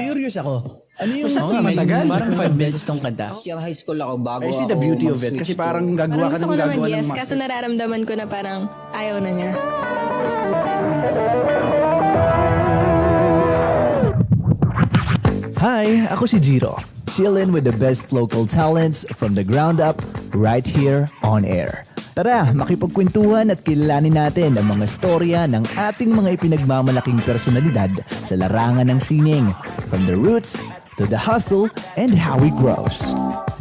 Curious ako. Ano yung matagal. Parang 5 minutes tong kanta. Last year high school ako bago I see the beauty of it. Kasi parang gagawa Parang ka gusto ng ko naman gagawa ng yes, master. kaso nararamdaman ko na parang ayaw na niya. Hi, ako si Jiro. Chillin' with the best local talents from the ground up right here on air. Tara, makipagkwentuhan at kilalanin natin ang mga storya ng ating mga ipinagmamalaking personalidad sa larangan ng sining. From the roots to the hustle and how it grows.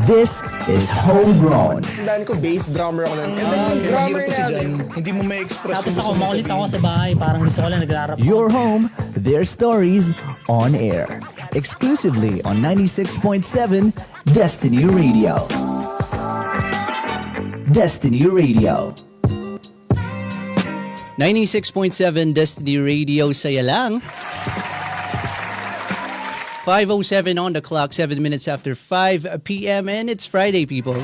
This is Homegrown. Tandaan ko, bass drummer ako nun. And then yung drummer namin. Hindi mo may express. Tapos ako, makulit ako sa bahay. Parang gusto ko lang nagrarap. Your home, their stories on air. Exclusively on 96.7 Destiny Radio. Destiny Radio. 96.7 Destiny Radio, saya lang. 5:07 on the clock, 7 minutes after 5 p.m. and it's Friday, people.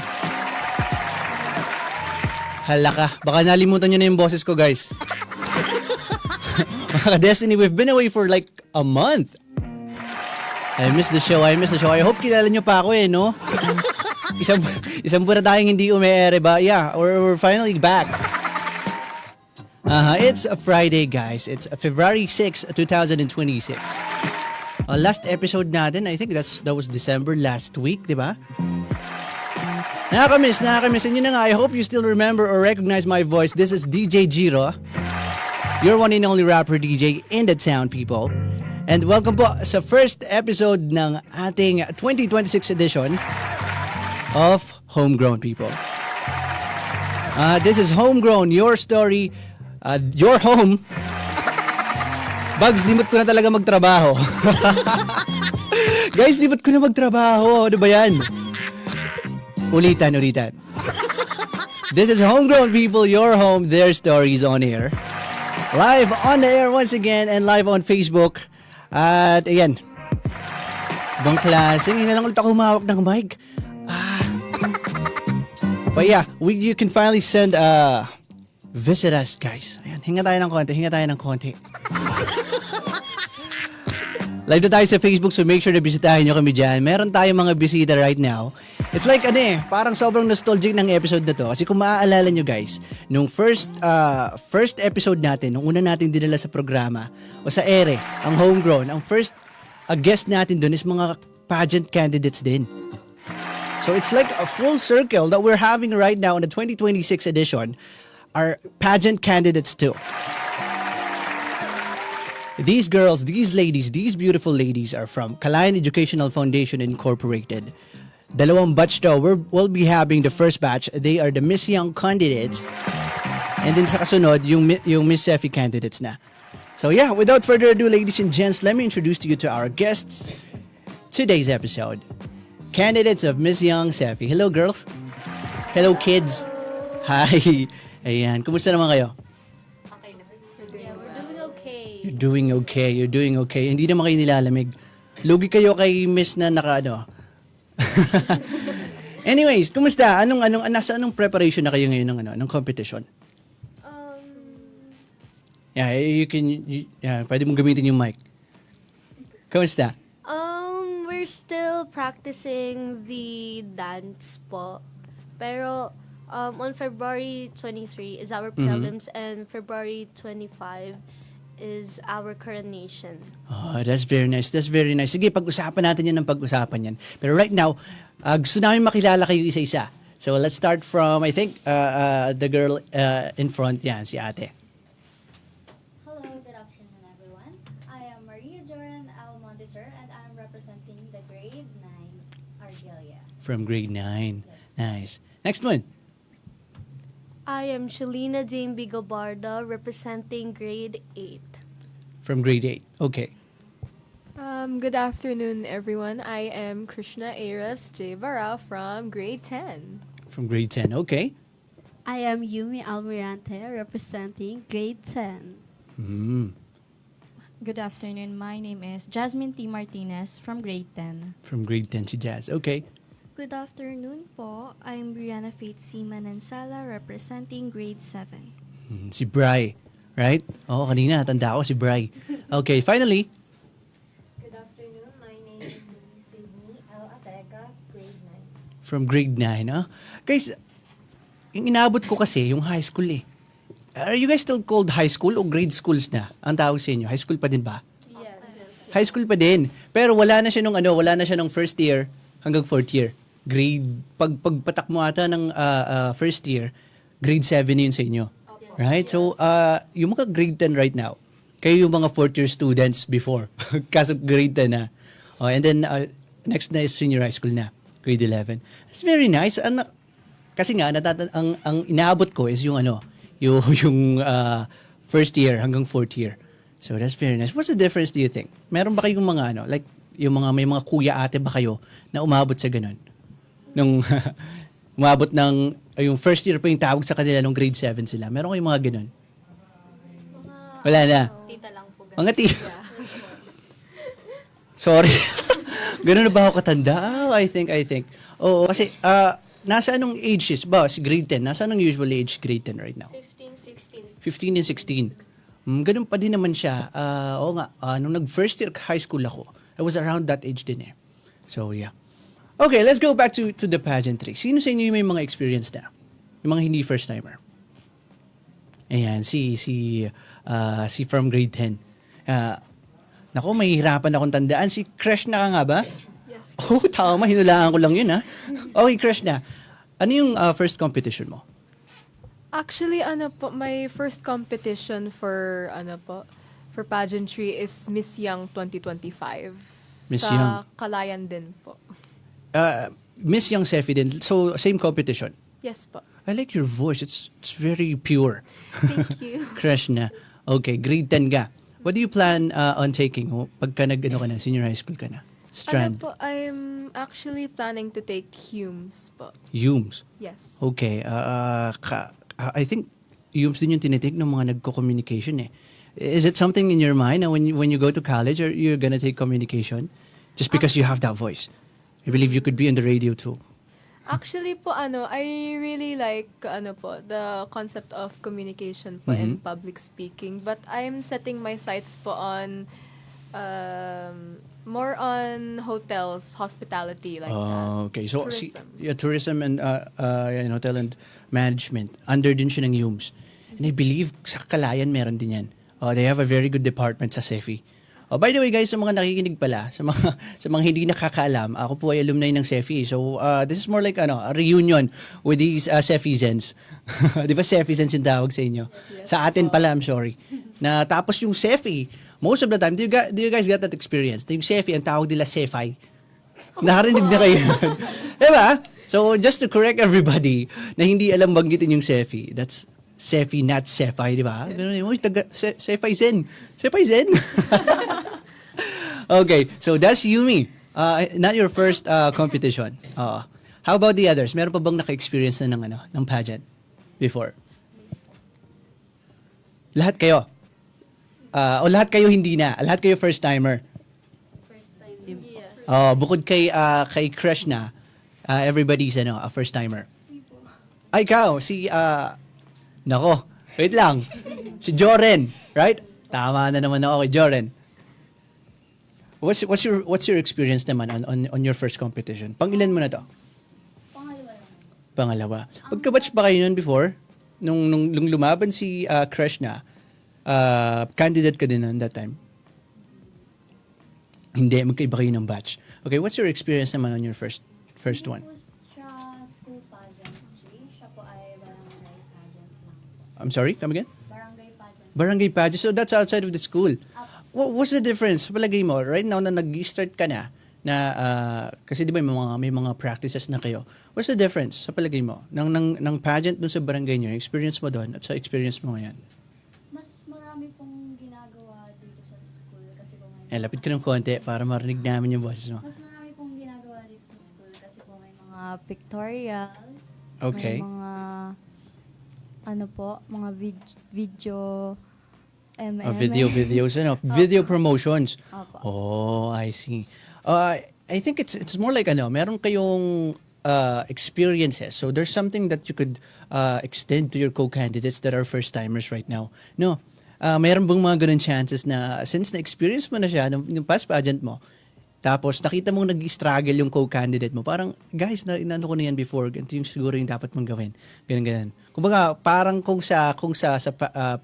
Halaka, baka nalimutan nyo na yung boses ko, guys. Mga Destiny, we've been away for like a month. I miss the show. I hope kilala nyo pa ako no? Isang buwan na tayong hindi ume-ere ba? Yeah, we're finally back. It's a Friday, guys. It's February 6, 2026. Last episode natin, I think that was December last week, di ba? Nakakamiss. And yun na nga, I hope you still remember or recognize my voice. This is DJ Jiro, your one and only rapper DJ in the town, people. And welcome po sa first episode ng ating 2026 edition of Homegrown, people. This is Homegrown, your story, your home. Bugs, limot ko na talaga magtrabaho. Guys, limot ko na magtrabaho. Ano ba yan? Ulitan. This is Homegrown, people, your home, their stories on air. Live on the air once again and live on Facebook. At ayan, ibang klase. Ngayon na lang ulit ako humawak ng mic. But yeah, you can finally send visit us, guys. Ayan, hinga tayo ng konti. Live na tayo sa Facebook, so make sure na bisitahin nyo kami dyan. Meron tayong mga bisita right now. It's like parang sobrang nostalgic ng episode na to. Kasi kung maaalala nyo, guys, nung first episode natin, nung una natin dinala sa programa o sa ere, ang Homegrown, ang first guest natin dun is mga pageant candidates din. So it's like a full circle that we're having right now in the 2026 edition are pageant candidates too. These girls, these ladies, these beautiful ladies are from Kalayan Educational Foundation Incorporated. Dalawang batch daw. We'll be having the first batch. They are the Miss Young candidates. And then sa kasunod, yung Miss Seffi candidates na. So yeah, without further ado, ladies and gents, let me introduce to you to our guests today's episode. Candidates of Miss Young Seffi. Hello, girls. Hello, kids. Hi. Ayan. Kumusta naman kayo? You're doing okay. Hindi naman kayo nilalamig. Lugi kayo kay Miss na Anyways, kumusta? Anong preparation na kayo ngayon ng competition? Yeah, pwede mong gamitin yung mic. Kumusta? We're still practicing the dance po. Pero on February 23 is our prelims and February 25 is our coronation. Oh, that's very nice. Sige, pag-usapan natin yan ng pag-usapan yan. Pero right now, gusto namin makilala kayo isa-isa. So let's start from, I think, the girl in front. Yan, si ate. Hello, good afternoon everyone. I am Maria Joran Almonteser and I'm representing the grade 9 Argelia. From grade 9. Yes. Nice. Next one. I am Shalina Dane Bigobarda representing grade 8. From grade 8. Okay. Good afternoon, everyone. I am Krishna Eras Jevara from grade 10. From grade 10. Okay. I am Yumi Almirante representing grade 10. Good afternoon. My name is Jasmine T. Martinez from grade 10. From grade 10 si Jazz. Okay. Good afternoon po. I'm Brianna Faith C. Manansala representing grade 7. Si Bri. Right? Oo, kanina natanda ako si Bri. Okay, finally. Good afternoon. My My name is Sydney L. Ateca, grade 9. From grade 9, ah? Guys, yung inabot ko kasi, yung high school eh. Are you guys still called high school o grade schools na? Ang tawag sa inyo, high school pa din ba? Yes. High school pa din. Pero wala na siya wala na siya nung first year hanggang fourth year. Pagpatak mo ata ng first year, grade 7 yun sa inyo. Right? So, yung mga grade 10 right now, kayo yung mga fourth year students before. Kaso grade 10 na. Oh, and then, next na is senior high school na. Grade 11. It's very nice. Kasi nga, ang inaabot ko is yung yung first year hanggang fourth year. So that's very nice. What's the difference do you think? Meron ba kayong mga like yung may mga kuya ate ba kayo na umabot sa ganun? Nung umabot ng yung first year pa yung tawag sa kanila nung grade 7 sila. Meron kayong mga ganun? Wala na. Tita lang po. Mga tita. Sorry. Ganun na ba ako katanda? I think. Oo, kasi nasa anong age is ba? Si grade 10. Nasa anong usual age grade 10 right now? 15 and 16. Ganun pa din naman siya. Oo nga, nung nag-first year high school ako, I was around that age din eh. So, yeah. Okay, let's go back to the pageantry. Sino sa inyo yung may mga experience na? Yung mga hindi first-timer? Ayan, si from grade 10. Naku, mahihirapan akong tandaan. Si Crush na ka nga ba? Yes. Oh, tama. Hinulaan ko lang yun, ha? Okay, Crush na. Ano yung first competition mo? Actually, my first competition for pageantry is Miss Young 2025. Miss sa Young. Calayan din po. Miss Young Sefi din. So, same competition. Yes po. I like your voice. It's very pure. Thank you. Crush na. Okay, grade 10 ka. What do you plan on taking? Pagka senior high school ka na? Strand. I'm actually planning to take Humes po. Humes. Yes. Okay. I think Humes din yung tinitake ng mga nagko-communication eh. Is it something in your mind na when you go to college or you're gonna take communication? Just because you have that voice. I believe you could be on the radio too. Actually po, I really like, the concept of communication po and public speaking. But I'm setting my sights po on, more on hotels, hospitality, like that. Okay. So, Tourism. tourism and hotel and management. Under din siya ng Humes. And I believe sa Kalayan meron din yan. They have a very good department sa CEFI. By the way guys, sa mga nakikinig pala, sa mga hindi nakakaalam, ako po ay alumni ng CEFI. So this is more like a reunion with these CEFIzens. Di ba CEFIzens yung tawag sa inyo? Yes, sa atin pala, I'm sorry. Na tapos yung CEFI, most of the time, do you guys get that experience? Yung CEFI, ang tawag nila CEFI. Nakarinig na kayo. Diba? So just to correct everybody na hindi alam banggitin yung CEFI, that's CEFI, not CEFI, di ba? Ganun yun. Uy, CEFI-zen. CEFI-zen. Okay, so that's Yumi. Not your first competition. How about the others? Meron pa bang naka-experience na ng pageant before? Lahat kayo? O lahat kayo hindi na? Lahat kayo first-timer? Yes. Bukod kay Crush na, everybody's a first-timer. Ay, ikaw, Nako, wait lang. Si Joren, right? Tama na naman ako kay Joren. What's your experience naman on your first competition? Pangilan mo na to? Pangalawa. Magka-batch ba kayo nun before? Nung lumaban si Crush na, candidate ka din nun that time? Hindi, magkaiba kayo ng batch. Okay, what's your experience naman on your first one? School pageantry. Siya po ay barangay pageant lang. I'm sorry, come again? Barangay pageant. Barangay pageant. So that's outside of the school. What's the difference? Palagay mo, right now na nag-start ka na kasi di ba may mga practices na kayo. What's the difference sa palagay mo ng pageant dun sa barangay niyo, experience mo doon at sa experience mo ngayon? Mas marami pong ginagawa dito sa school kasi po may Lapit ka ng konti para marinig namin yung boses mo. mas marami pong ginagawa dito sa school kasi po may mga pictorial, Okay. may mga video Videos, video promotions. Opo. Oh, I see. I think it's more like meron kayong experiences. So there's something that you could extend to your co-candidates that are first-timers right now. No, meron bang mga ganun chances na since na-experience mo na siya, yung past pageant mo, tapos nakita mong nag-struggle yung co-candidate mo, parang, guys, inano ko na yan before, ganito yung siguro yung dapat mong gawin. Ganun. Kumbaga, parang kung sa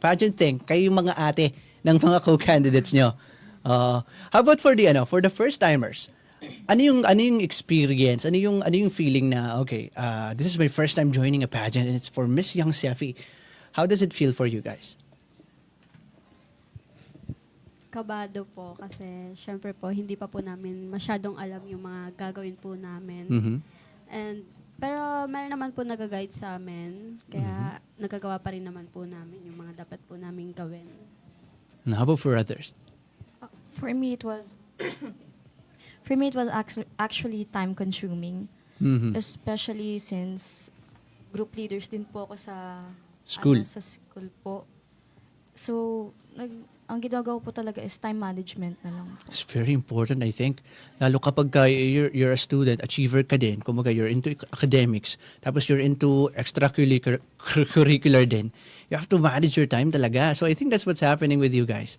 pageant thing, kayo yung mga ate ng mga co-candidates nyo. How about for the first-timers? Ano yung experience? Ano yung feeling na, okay, this is my first time joining a pageant and it's for Miss Young Sefi. How does it feel for you guys? Kabado po kasi syempre po hindi pa po namin masyadong alam yung mga gagawin po namin. Mm-hmm. Pero meron naman po nag-guide sa amin kaya nagagawa pa rin naman po namin yung mga dapat po namin gawin. And how about for others? For me, it was actually time consuming, especially since group leaders din po ako sa School. sa school po. So, ang ginagawa po talaga is time management na lang. It's very important, I think. Lalo kapag you're a student, achiever ka din, kumbaga you're into academics, tapos you're into extracurricular din. You have to manage your time talaga. So I think that's what's happening with you guys.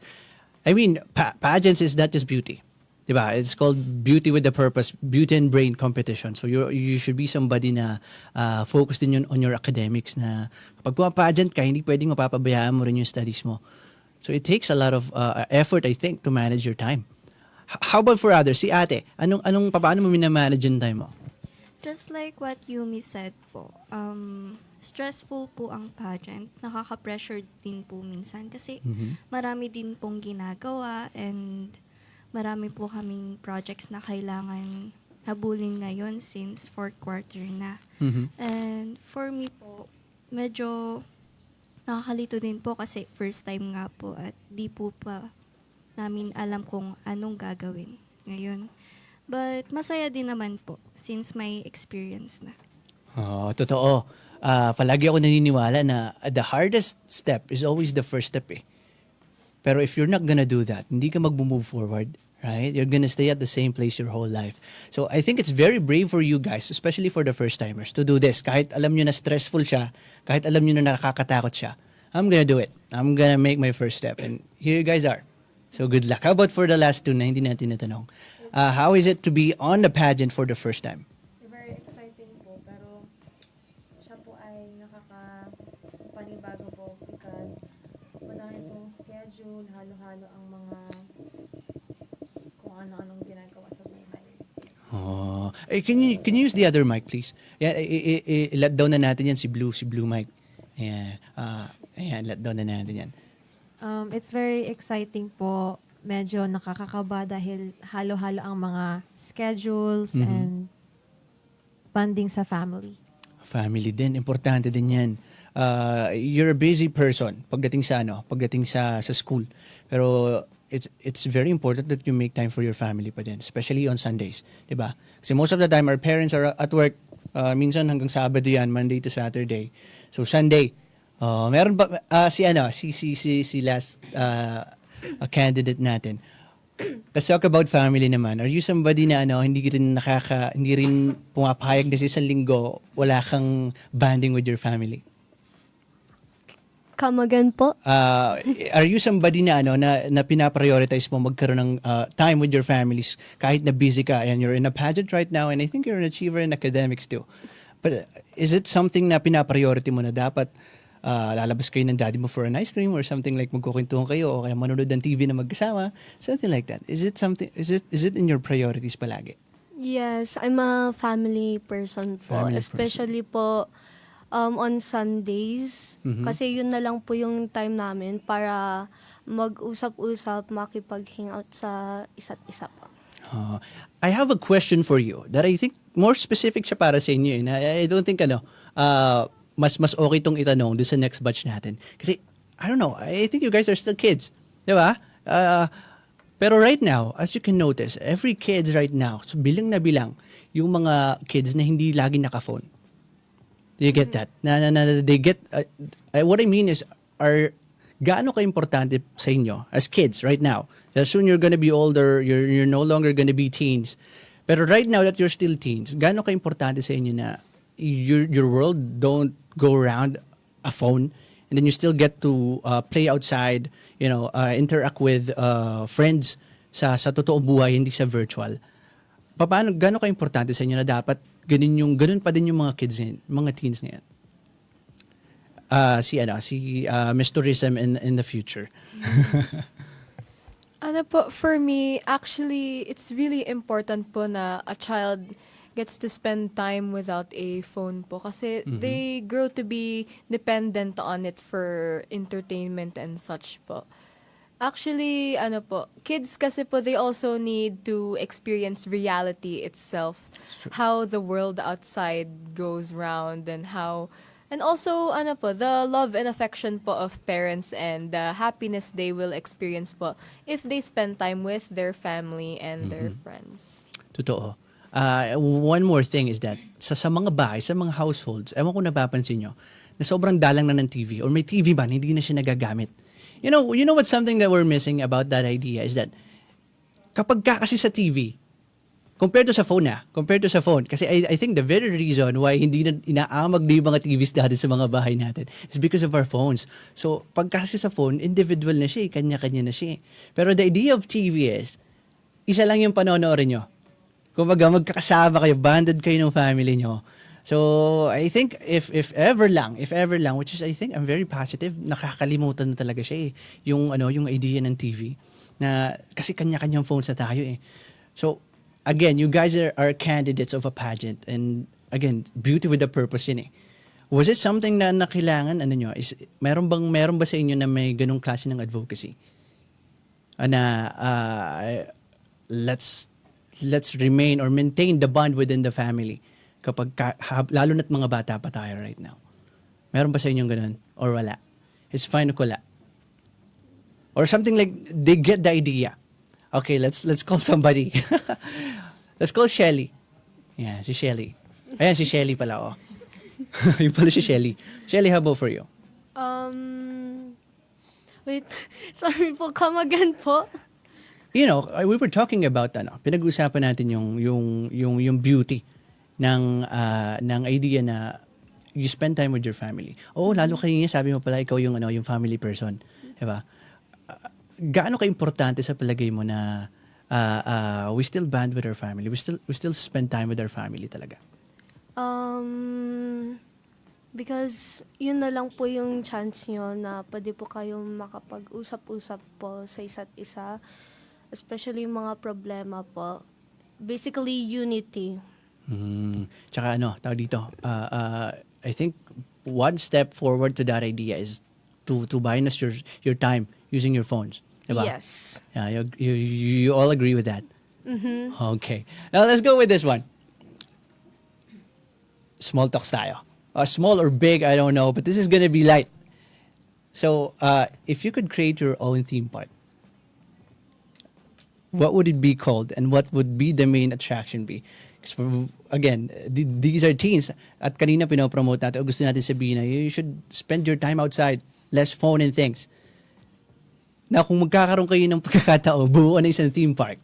I mean, pageants is not just beauty. Diba? It's called beauty with a purpose, beauty and brain competition. So you should be somebody na focused din on your academics na kapag pumapageant ka, hindi pwedeng mapapabayaan mo rin yung studies mo. So it takes a lot of effort, I think, to manage your time. How about for others? Si ate, paano mo minamanage yung time mo? Just like what Yumi said po, stressful po ang pageant. Nakaka-pressure din po minsan kasi marami din pong ginagawa and marami po kaming projects na kailangan habulin ngayon since 4th quarter na. And for me po, medyo nakakalito din po kasi first time nga po at di po pa namin alam kung anong gagawin ngayon. But masaya din naman po since may experience na. Totoo. Palagi ako naniniwala na the hardest step is always the first step eh. Pero if you're not gonna do that, hindi ka mag-move forward, right? You're gonna stay at the same place your whole life. So I think it's very brave for you guys, especially for the first-timers, to do this. Kahit alam nyo na stressful siya, kahit alam nyo na nakakatakot siya, I'm gonna do it. I'm gonna make my first step. And here you guys are. So good luck. How about for the last two na hindi natin natanong? How is it to be on the pageant for the first time? Very exciting po, pero siya po ay nakakapanibago po because wala itong schedule, halo-halo ang mga kung ano-anong ginagawa sa buhay. Can you use the other mic, please? Yeah, let down na natin yan si Blue mic. Ayan, let down na natin yan. It's very exciting po. Medyo nakakakaba dahil halo-halo ang mga schedules and bonding sa family. Family din, importante din yan. You're a busy person pagdating sa school. Pero it's very important that you make time for your family pa din, especially on Sundays, 'di ba? Kasi most of the time our parents are at work, minsan hanggang Sabado yan, Monday to Saturday. So Sunday, meron ba si last candidate natin. Let's talk about family naman. Are you somebody na hindi rin pumapayag na sa isang linggo wala kang bonding with your family? Come again po? Are you somebody na na pinaprioritize mo magkaroon ng time with your families kahit na busy ka and you're in a pageant right now and I think you're an achiever in academics too. But is it something na pinapriority mo na dapat lalabas kayo ng daddy mo for an ice cream or something like magkukwentuhan kayo o kaya manonood ng TV na magkasama, something like that? Is it in your priorities palagi? Yes, I'm a family person po. Especially po on Sundays. Kasi yun na lang po yung time namin para mag-usap-usap, makipag-hangout sa isa't isa po. I have a question for you that I think more specific siya para sa inyo. I don't think mas okay itong itanong doon sa next batch natin. Kasi, I don't know, I think you guys are still kids. Di ba? Pero right now, as you can notice, every kids right now, so bilang na bilang, yung mga kids na hindi lagi naka-phone. Do you get that? They get, what I mean is, gaano ka-importante sa inyo as kids right now? Soon you're gonna be older, you're no longer gonna be teens. Pero right now that you're still teens, gaano ka-importante sa inyo na your world don't go around a phone and then you still get to play outside, interact with friends sa totoong buhay, hindi sa virtual. paano, gano'n ka-importante sa inyo na dapat ganun pa din yung mga kids ngayon, mga teens ngayon? Si Miss Tourism in the future. Ano po, for me, actually, it's really important po na a child gets to spend time without a phone po. Kasi they grow to be dependent on it for entertainment and such po. Actually, ano po, kids kasi po, they also need to experience reality itself. How the world outside goes round and how... And also, ano po, the love and affection po of parents and the happiness they will experience po if they spend time with their family and their friends. Totoo. One more thing is that sa mga bahay, sa mga households, ewan ko napapansin nyo, na sobrang dalang na ng TV or may TV ba, hindi na siya nagagamit. You know what something that we're missing about that idea is that kapag ka kasi sa TV, compared to sa phone, kasi I think the very reason why hindi na inaamag na yung mga TVs dati sa mga bahay natin is because of our phones. So, pag kasi sa phone, individual na siya, kanya-kanya na siya. Pero the idea of TV is, isa lang yung panonoorin nyo. Kumbaga, magkakasama kayo, banded kayo ng family nyo. So, I think if ever lang, which is I think I'm very positive, nakakalimutan na talaga siya yung idea ng TV na kasi kanya-kanyang phones na tayo eh. So, again, you guys are candidates of a pageant and again, beauty with a purpose yun eh. Was it something na kailangan is meron ba sa inyo na may ganung klase ng advocacy? Let's remain or maintain the bond within the family kapag lalo na't mga bata pa tayo right now. Meron ba sa inyong ganun or wala? It's fine o wala. Or something like they get the idea. Okay, let's call somebody. Let's call Shelly. Yeah, si Shelly. Ayan, si Shelly pala, oh. Yung pala si Shelly. Shelly, how about for you? Wait, sorry po, come again po. You know, we were talking about pinag-usapan natin yung beauty ng idea na you spend time with your family. Oh, lalo kanina sabi mo pala ikaw yung family person, 'di ba? Gaano ka-importante sa palagay mo na we still band with our family? We still spend time with our family talaga? Because yun na lang po yung chance nyo na pwede po kayong makapag-usap-usap po sa isa't isa. Especially yung mga problema po. Basically, unity. Tsaka tawag dito, I think one step forward to that idea is to minus your time using your phones. Diba? Yes. Yeah, you all agree with that? Mm-hmm. Okay. Now, let's go with this one. Small talks tayo. Small or big, I don't know, but this is gonna be light. So, if you could create your own theme park, what would it be called and what would be the main attraction be? Again, these are teens at kanina pinopromote natin o gusto natin sabihin na you should spend your time outside, less phone and things. Na kung magkakaroon kayo ng pagkakatao, buo na isang theme park.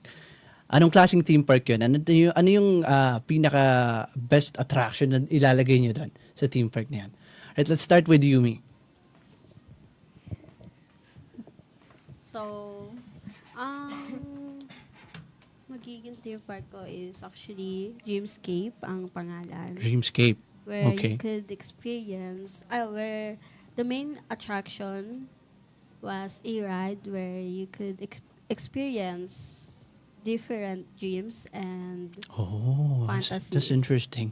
Anong klaseng theme park yun? Ano yung pinaka best attraction na ilalagay nyo doon sa theme park na yan? Right, let's start with Yumi. So, magiging theme park ko is actually Dreamscape ang pangalan. Dreamscape. Where Okay. you could experience, where the main attraction was a ride where you could experience different dreams and fantasies. That's interesting.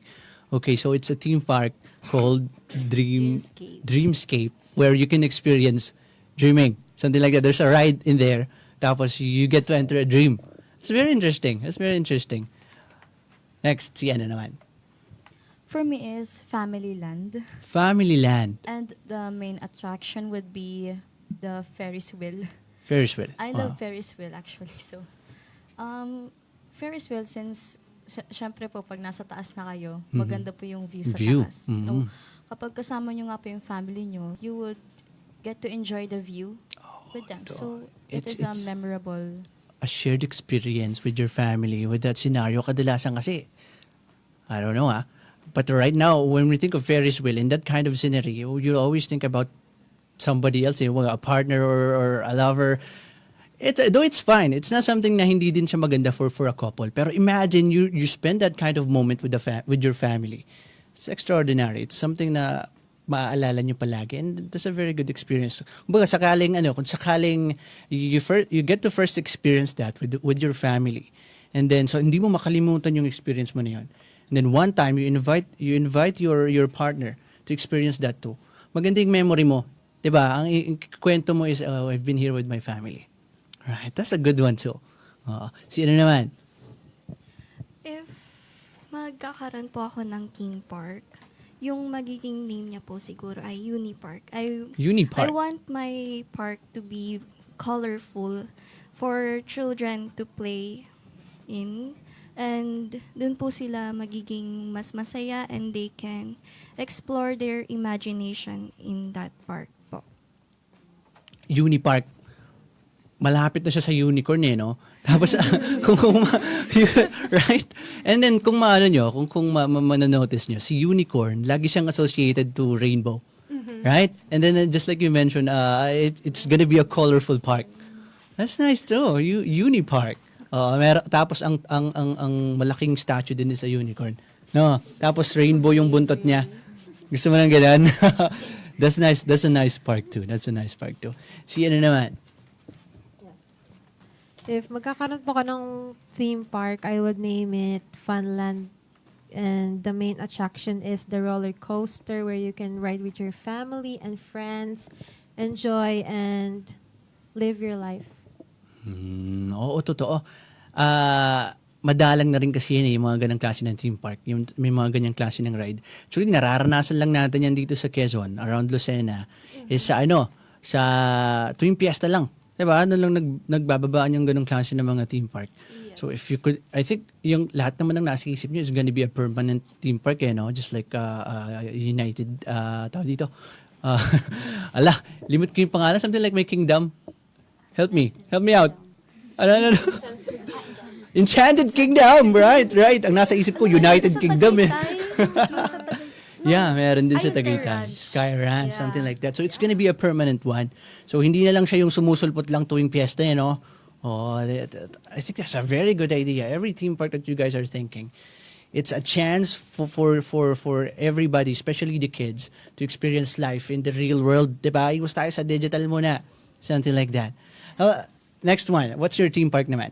Okay, so it's a theme park called Dreamscape, where you can experience dreaming. Something like that. There's a ride in there. Tapos you get to enter a dream. It's very interesting. That's very interesting. Next, si ano naman? For me is Family Land. Family Land. And the main attraction would be the Ferris wheel. Ferris wheel. I love Ferris wheel actually. So, Ferris wheel since syempre po pag nasa taas na kayo, maganda po yung view sa taas. So, kapag kasama nyo nga po yung family nyo, you would get to enjoy the view with them. So, it's a memorable... A shared experience with your family, with that scenario. Kadalasan kasi, I don't know but right now, when we think of Ferris wheel, in that kind of scenario, you always think about somebody else, a partner or a lover. Though it's fine. It's not something na hindi din siya maganda for a couple. Pero imagine you spend that kind of moment with with your family. It's extraordinary. It's something na maaalala nyo palagi, and that's a very good experience. Kumbaga kung sakaling you get to first experience that with your family, and then so hindi mo makalimutan yung experience mo na yun. And then one time you invite your partner to experience that too. Maganda yung memory mo, 'di ba? Ang kwento mo is, oh, I've been here with my family. Right, that's a good one too. Sino naman? If magkakaroon po ako ng theme park, yung magiging name niya po siguro ay Unipark. Unipark. I want my park to be colorful for children to play in. And dun po sila magiging mas masaya, and they can explore their imagination in that park po. Unipark. Malapit na siya sa unicorn no? Tapos, right? And then, kung manonotice nyo, si unicorn, lagi siyang associated to rainbow. Right? And then, just like you mentioned, it's gonna be a colorful park. That's nice too. Unipark. Tapos, ang malaking statue din sa unicorn. No? Tapos, rainbow yung buntot niya. Gusto mo nang ganun? That's nice. That's a nice park too. Si ano naman? If magkakaroon po ka ng theme park, I would name it Funland. And the main attraction is the roller coaster where you can ride with your family and friends, enjoy and live your life. Oo, totoo. Madalang na rin kasi yun yung mga ganang klase ng theme park. May mga ganyang klase ng ride. Actually, nararanasan lang natin yan dito sa Quezon, around Lucena, is sa tuwing piyesta lang. Diba? Lang nagbababaan yung ganong klase ng mga theme park. Yes. So if you could, I think yung lahat naman ng nasa isip nyo is gonna be a permanent theme park, no? Just like United, tawag dito. Limit ko yung pangalan. Something like my kingdom. Help me out. Ano? Enchanted Kingdom, right. Ang nasa isip ko, United Kingdom eh. Yeah, meron din sa Tagaytay. Sky Ranch, something like that. So it's gonna be a permanent one. So hindi na lang siya yung sumusulpot lang tuwing piyesta, no? I think that's a very good idea. Every theme park that you guys are thinking, it's a chance for everybody, especially the kids, to experience life in the real world. Diba? Iwas tayo sa digital muna. Something like that. Next one. What's your theme park naman?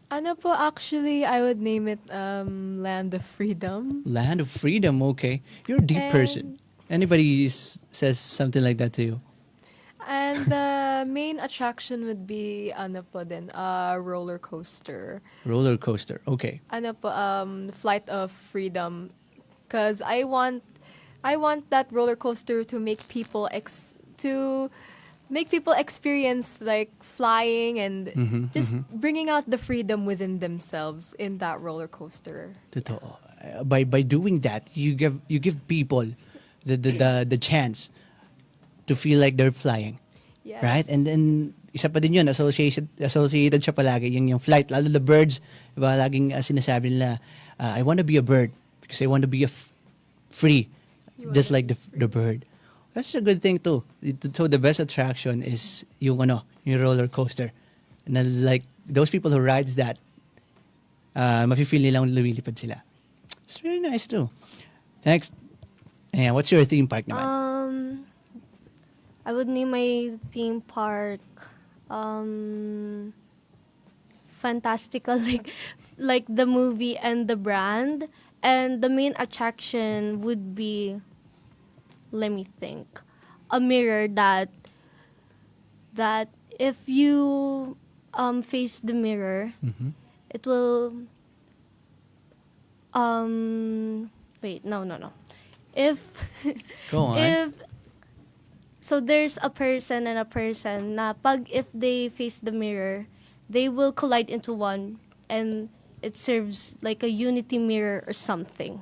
Actually, I would name it Land of Freedom. Land of Freedom, okay. You're a deep person. Anybody says something like that to you? And the main attraction would be roller coaster. Roller coaster, okay. Flight of Freedom, because I want that roller coaster to make people experience like flying and just bringing out the freedom within themselves in that roller coaster. Totoo. By doing that, you give people the chance to feel like they're flying. Yes. Right? And then isa pa din yun, associated siya palagi yung flight, lalo the birds, diba? Laging sinasabi nila, I want to be a bird because I want to be free, just like the bird. That's a good thing too. So the best attraction is yung roller coaster. And then, like those people who rides that, mafe-feel nilang lumilipad sila. It's very nice too. Next, what's your theme park naman? I would name my theme park Fantastical, like the movie and the brand. And the main attraction would be, let me think, a mirror that if you face the mirror, it will wait, no. If Go on. So there's a person and a person na if they face the mirror, they will collide into one, and it serves like a unity mirror or something.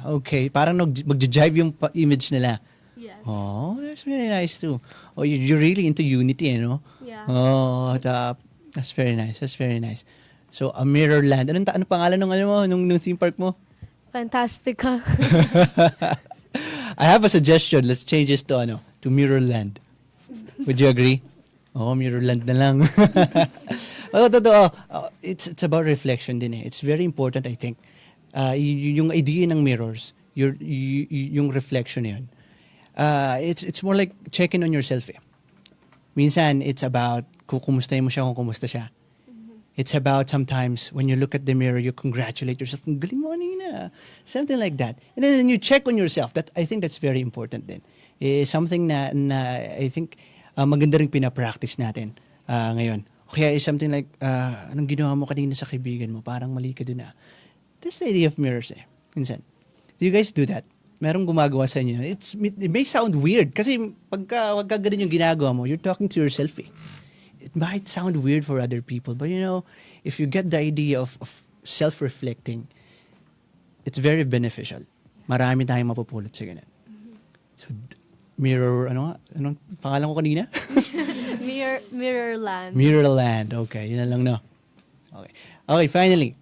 Okay, parang mag-jive yung image nila. Yes. Oh, that's very nice too. Oh, you're really into unity, no? Yeah. Oh, that's very nice. So, a mirror land. Ano pangalan nung theme park mo? Fantastical. I have a suggestion. Let's change this to Mirror Land. Would you agree? Oh, Mirrorland na lang. Oh, totoo. It's about reflection din eh. It's very important, I think. Yung idea ng mirrors, yung reflection na yun. It's more like checking on yourself eh. Minsan, it's about kumustahin mo siya kung kumusta siya. It's about sometimes when you look at the mirror, you congratulate yourself. Ang galing mo kanina. Something like that. And then you check on yourself. I think that's very important din. Something na I think maganda rin pinapractice natin ngayon. Kaya is something like, anong ginawa mo kanina sa kaibigan mo? Parang mali ka dun ah. That's the idea of mirrors eh. Minsan. Do you guys do that? Merong gumagawa sa inyo. It may sound weird kasi pagka ganun yung ginagawa mo, you're talking to yourself eh. It might sound weird for other people, but you know, if you get the idea of self-reflecting, it's very beneficial. Marami tayong mapupulot sa ganun. So, mirror, anong pangalan ko kanina? Mirrorland. Mirrorland. Okay, yun na lang, no? Okay, finally.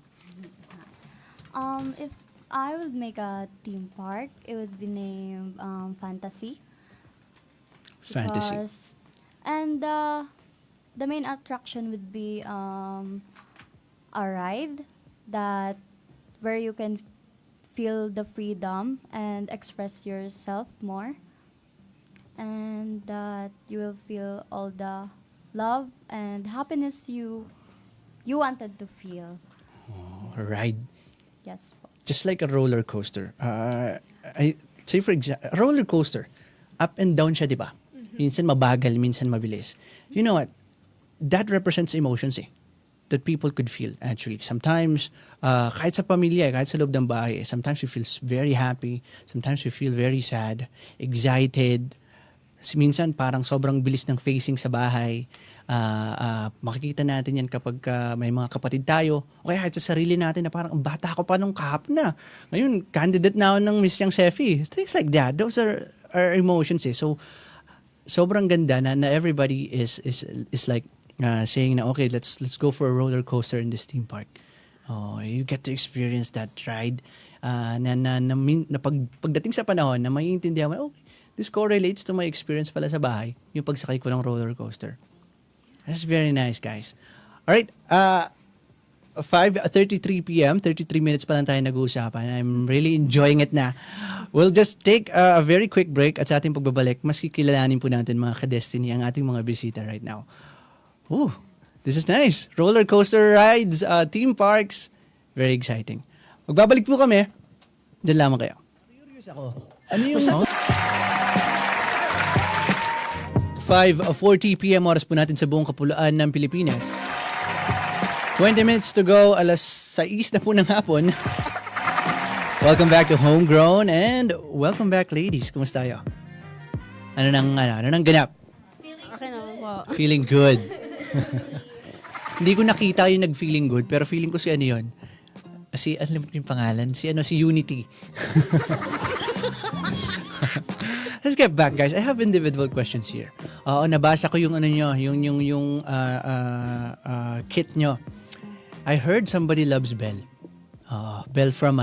If I would make a theme park, it would be named Fantasy. Fantasy. And the main attraction would be a ride where you can feel the freedom and express yourself more, and that you will feel all the love and happiness you wanted to feel. A ride. Yes. Just like a roller coaster. Say for example, a roller coaster, up and down siya, di ba? Minsan mabagal, minsan mabilis. You know what? That represents emotions eh. That people could feel actually. Sometimes, kahit sa pamilya, kahit sa loob ng bahay, sometimes we feel very happy, sometimes we feel very sad, excited. Minsan parang sobrang bilis ng facing sa bahay. Makikita natin yan kapag may mga kapatid tayo. O kaya kahit sa sarili natin na parang bata ko pa nung kahapon na. Ngayon, candidate na ako ng Miss Yang Sefi. Things like that. Those are emotions eh. So, sobrang ganda na everybody is like saying na okay, let's go for a roller coaster in this theme park. Oh, you get to experience that ride na pagdating sa panahon na maiintindihan mo, okay, this correlates to my experience pala sa bahay, yung pagsakay ko ng roller coaster. That's very nice, guys. Alright, 5:33 p.m., 33 minutes pa lang tayo nag-uusapan. I'm really enjoying it na. We'll just take a very quick break at sa ating pagbabalik, mas kikilalanin po natin mga ka-Destiny ang ating mga bisita right now. Ooh, this is nice. Roller coaster rides, theme parks. Very exciting. Magbabalik po kami. Diyan lamang kayo. Curious ako. Ano yung... 5:40 p.m. oras po natin sa buong kapuluan ng Pilipinas. 20 minutes to go. Alas 6 na po ng hapon. Welcome back to Homegrown and welcome back, ladies. Kumusta kayo? Ano nang ganap? Okay naman po. Feeling good. Hindi ko nakita yung nag-feeling good, pero feeling ko si ano yun. Alam mo yung pangalan? Si Unity. Let's get back, guys. I have individual questions here. Nabasa ko yung yung kit nyo. I heard somebody loves Belle. Belle from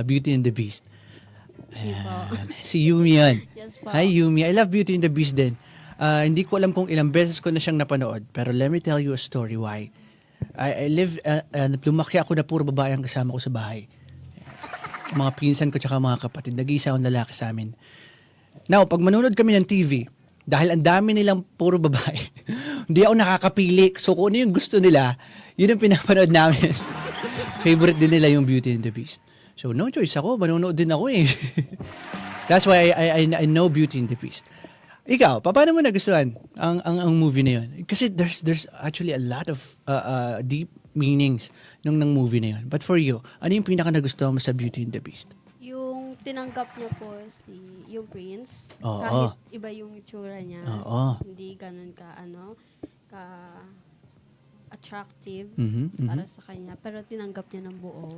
Beauty and the Beast. Si Yumi yun. Yes po. Hi Yumi. I love Beauty and the Beast din. Hindi ko alam kung ilang beses ko na siyang napanood, pero let me tell you a story why. I live, lumaki ako na puro babae ang kasama ko sa bahay. Mga pinsan ko tsaka mga kapatid. Nag-iisa akong lalaki sa amin. Now, pag manonood kami ng TV, dahil ang dami nilang puro babae, hindi ako nakakapili. So kung ano yung gusto nila, yun ang pinapanood namin. Favorite din nila yung Beauty and the Beast. So no choice ako, manonood din ako eh. That's why I know Beauty and the Beast. Ikaw, paano mo nagustuhan ang movie na yun? Kasi there's actually a lot of deep meanings ng movie na yun. But for you, ano yung pinaka nagustuhan mo sa Beauty and the Beast? Yung tinanggap niya po yung prince. Oo. Kahit iba yung itsura niya. Oo. Hindi ganun ka attractive Mm-hmm. para sa kanya. Pero tinanggap niya ng buo.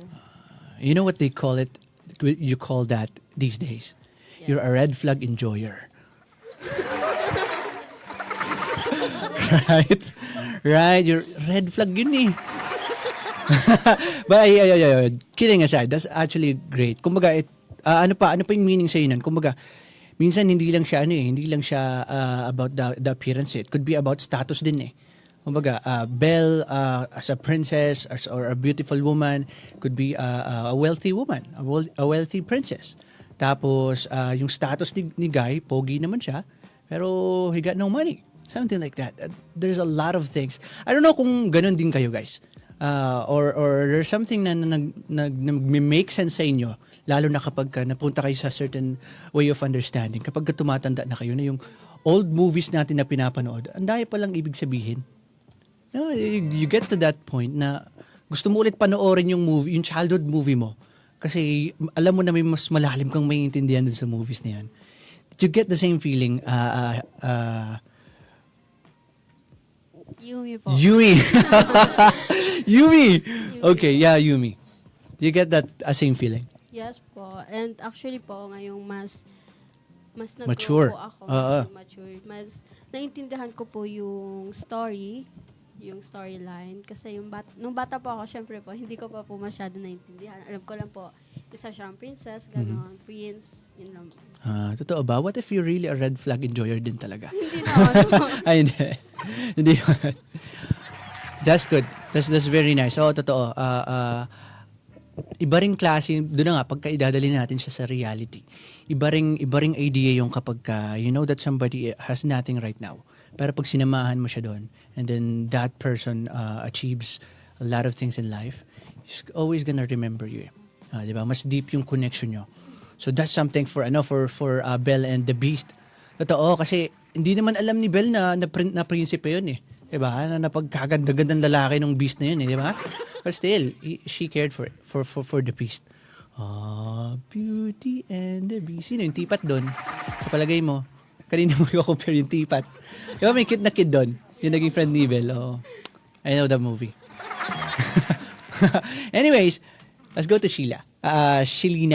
You know what they call it? You call that these days? Yes. You're a red flag enjoyer. Right, your red flag yun eh. But kidding aside, that's actually great. Kumbaga, ano pa yung meaning sa yun? Kumbaga, minsan hindi lang siya hindi lang siya about the appearance. It could be about status din eh. Kumbaga, Belle as a princess or a beautiful woman could be a wealthy woman, a wealthy princess. Tapos yung status ni Guy, pogi naman siya, pero he got no money. Something like that. There's a lot of things. I don't know kung ganun din kayo, guys. Or there's something na nag-make sense sa inyo, lalo na kapag napunta kayo sa certain way of understanding. Kapag tumatanda na kayo, na yung old movies natin na pinapanood, ang dami palang ibig sabihin. No, you get to that point na gusto mo ulit panoorin yung movie, yung childhood movie mo. Kasi alam mo na may mas malalim kang maiintindihan dun sa movies na yan. Did you get the same feeling? Yumi po. Yumi. Yumi. Okay, yeah, Yumi. Do you get that same feeling? Yes po. And actually po, ngayong mas Mature. nag-grow po ako. Oo. Mature. Mas naintindihan ko po yung story, yung storyline. Kasi nung bata po ako, syempre po, hindi ko pa po masyado naintindihan. Alam ko lang po, isa siyang princess, gano'n, prince, yun lang. Totoo ba? What if you're really a red flag enjoyer din talaga? Hindi naman po. Ay, hindi. Hindi naman. That's good. That's very nice. Oo, totoo. Iba ring klase, doon na nga, pagka idadali natin siya sa reality. Iba ring idea yung kapag you know that somebody has nothing right now. Pero pag sinamahan mo siya doon, and then that person achieves a lot of things in life, he's always gonna remember you. Di ba? Mas deep yung connection nyo. So that's something for Belle and the Beast. Totoo, kasi hindi naman alam ni Belle na prinsipe yun eh. Di ba? Na napagkaganda-gandang lalaki ng Beast na yun eh. Di ba? But still, she cared for the Beast. Beauty and the Beast. Sino yung tipat doon? Sa palagay mo, kanina mo i-compare yung tipat. Di ba may cute na kid doon? Yung naging friend ni Belle. Oh, I know the movie. Anyways, let's go to Sheila. Shelly.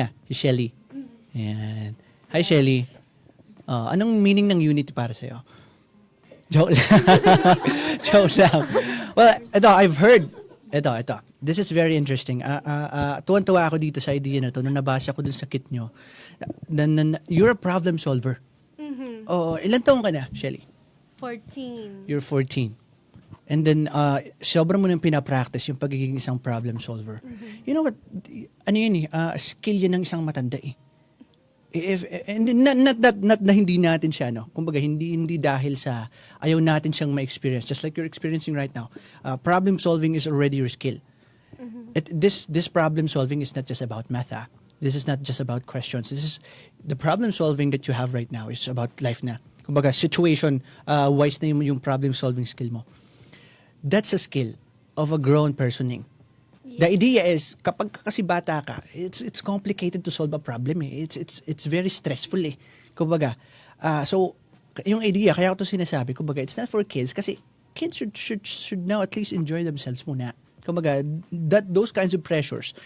Ayan. Hi, Shelly. Anong meaning ng unity para sa'yo? Joke lang. Joke lang. Well, ito, I've heard. Ito. This is very interesting. Tuwan-tuwa ako dito sa idea na to nung nabasa ko dun sa kit nyo. You're a problem solver. Mm-hmm. Ilan taong ka na, Shelly? 14. You're 14. And then, sobrang mo nang pinapractice yung pagiging isang problem solver. Mm-hmm. You know what? Ano yun skill yun ng isang matanda eh. And not na hindi natin siya, no? Kumbaga, hindi dahil sa ayaw natin siyang ma-experience. Just like you're experiencing right now. Problem solving is already your skill. Mm-hmm. This problem solving is not just about math, This is not just about questions. This is the problem solving that you have right now is about life na. Kumbaga, situation wise na yung problem solving skill mo. That's a skill of a grown personing. The idea is kapag kasi bata ka, it's complicated to solve a problem eh. It's very stressful eh. Kumbaga, so yung idea kaya ko to sinasabi, kumbaga it's not for kids kasi kids should now at least enjoy themselves muna. Kumbaga, those kinds of pressures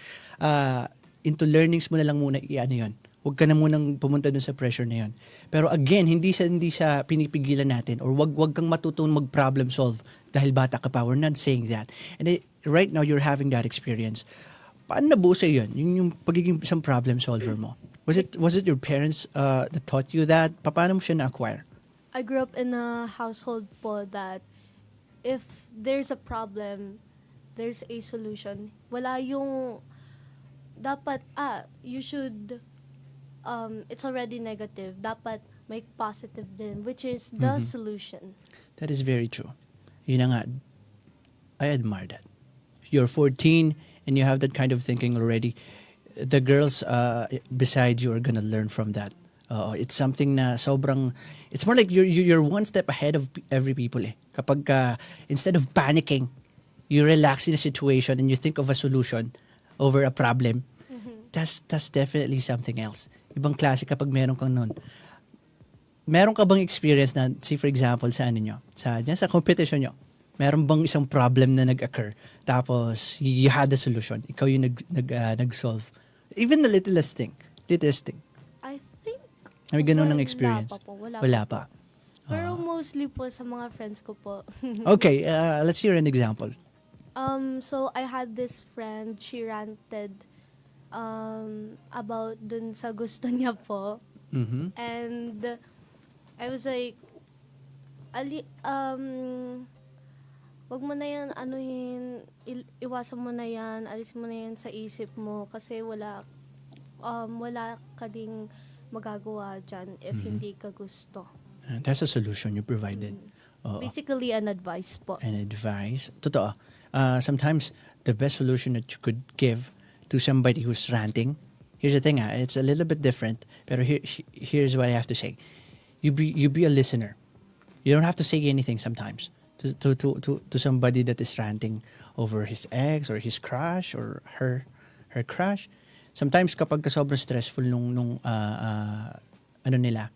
into learnings mo na lang muna ano yun. Huwag ka na munang pumunta dun sa pressure na yun. Pero again, hindi siya pinipigilan natin or wag kang matutong mag-problem solve dahil bata ka pa. We're not saying that. And right now, you're having that experience. Paano nabuo sa'yo yun? Yung pagiging isang problem solver mo? Was it your parents that taught you that? Paano mo siya na-acquire? I grew up in a household po that if there's a problem, there's a solution. Wala yung dapat, you should it's already negative. Dapat may positive din, which is the solution. That is very true. Yun na nga. I admire that. You're 14 and you have that kind of thinking already. The girls beside you are gonna learn from that. It's something na sobrang, it's more like you're one step ahead of every people eh. Kapag instead of panicking, you relax in a situation and you think of a solution over a problem, that's definitely something else. Ibang klase kapag meron kang nun. Meron ka bang experience na, say for example, sa ano nyo, sa competition nyo, meron bang isang problem na nag-occur, tapos you had a solution, ikaw yung nag-solve. Even the littlest thing. I think, may ganun ng experience? Wala pa. Pero mostly po sa mga friends ko po. Okay, let's hear an example. So I had this friend, she ranted about dun sa gusto niya po. And I was like, wag mo na yan, iwasan mo na yan, alisin mo na yan sa isip mo kasi wala ka ding magagawa dyan if hindi ka gusto. That's a solution you provided. Oo. Basically, an advice po. An advice. Totoo. Sometimes, the best solution that you could give to somebody who's ranting, here's the thing, it's a little bit different, pero here's what I have to say. You be a listener. You don't have to say anything sometimes to somebody that is ranting over his ex or his crush or her crush. Sometimes kapag sobrang stressful nung ano nila,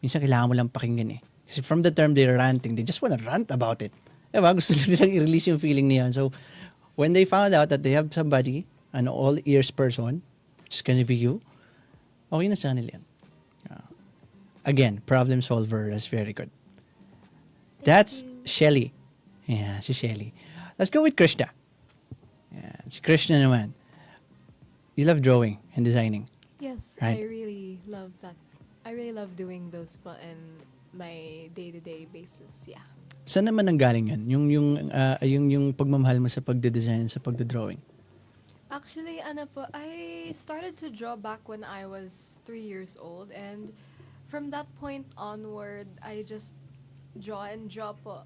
minsan kailangan mo lang pakinggan eh. Kasi from the term they're ranting, they just wanna rant about it. Diba? Gusto nilang i-release yung feeling niya. So, when they found out that they have somebody, an all-ears person, which is gonna be you, okay na sa kanila yan. Again, problem solver, that's very good. That's Shelly. Yeah, si Shelly. Let's go with Krishna. Yeah, si Krishna naman. You love drawing and designing. Yes, right? I really love that. I really love doing those in my day-to-day basis. Yeah. Saan naman nanggaling yun? Yung pagmamahal mo sa pagde-design, sa pagde-drawing? Actually, I started to draw back when I was 3 years old, and from that point onward, I just draw po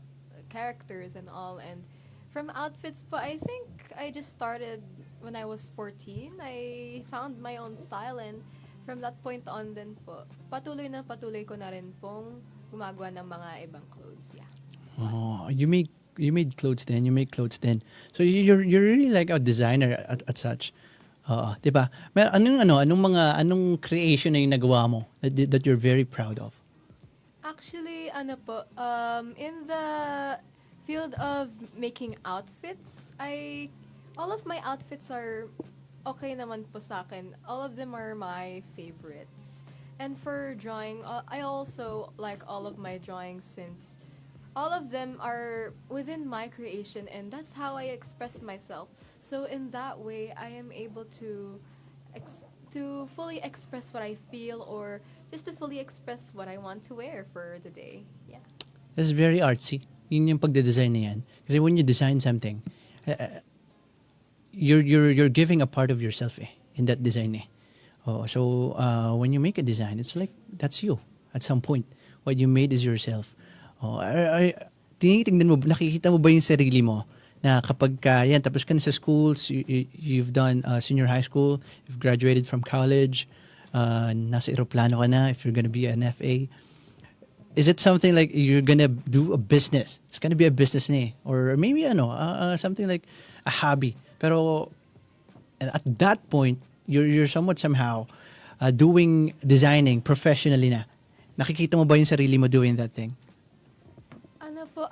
characters and all. And from outfits po, I think I just started when I was 14. I found my own style, and from that point on din po, patuloy ko na rin pong gumagawa ng mga ibang clothes. Yeah. Oh, you made clothes then. You make clothes then. So you're really like a designer at such. 'Di ba? Anong creation na yung nagawa mo that you're very proud of? Actually, in the field of making outfits, all of my outfits are okay naman po sa akin. All of them are my favorites. And for drawing, I also like all of my drawings since all of them are within my creation, and that's how I express myself. So in that way, I am able to fully express what I feel, or just to fully express what I want to wear for the day. Yeah. That's very artsy. Yun yung pagde-design na yan. Kasi when you design something, you're giving a part of yourself in that design eh. So when you make a design, it's like that's you at some point. What you made is yourself. Tinitingnan mo, nakikita mo ba yung sarili mo na kapag tapos ka na sa schools, you've done senior high school, you've graduated from college, nasa aeroplano ka na, if you're gonna be an FA, is it something like you're gonna do a business? It's gonna be a business na eh. Or maybe something like a hobby. Pero at that point, you're somewhat somehow doing designing professionally na. Nakikita mo ba yung sarili mo doing that thing?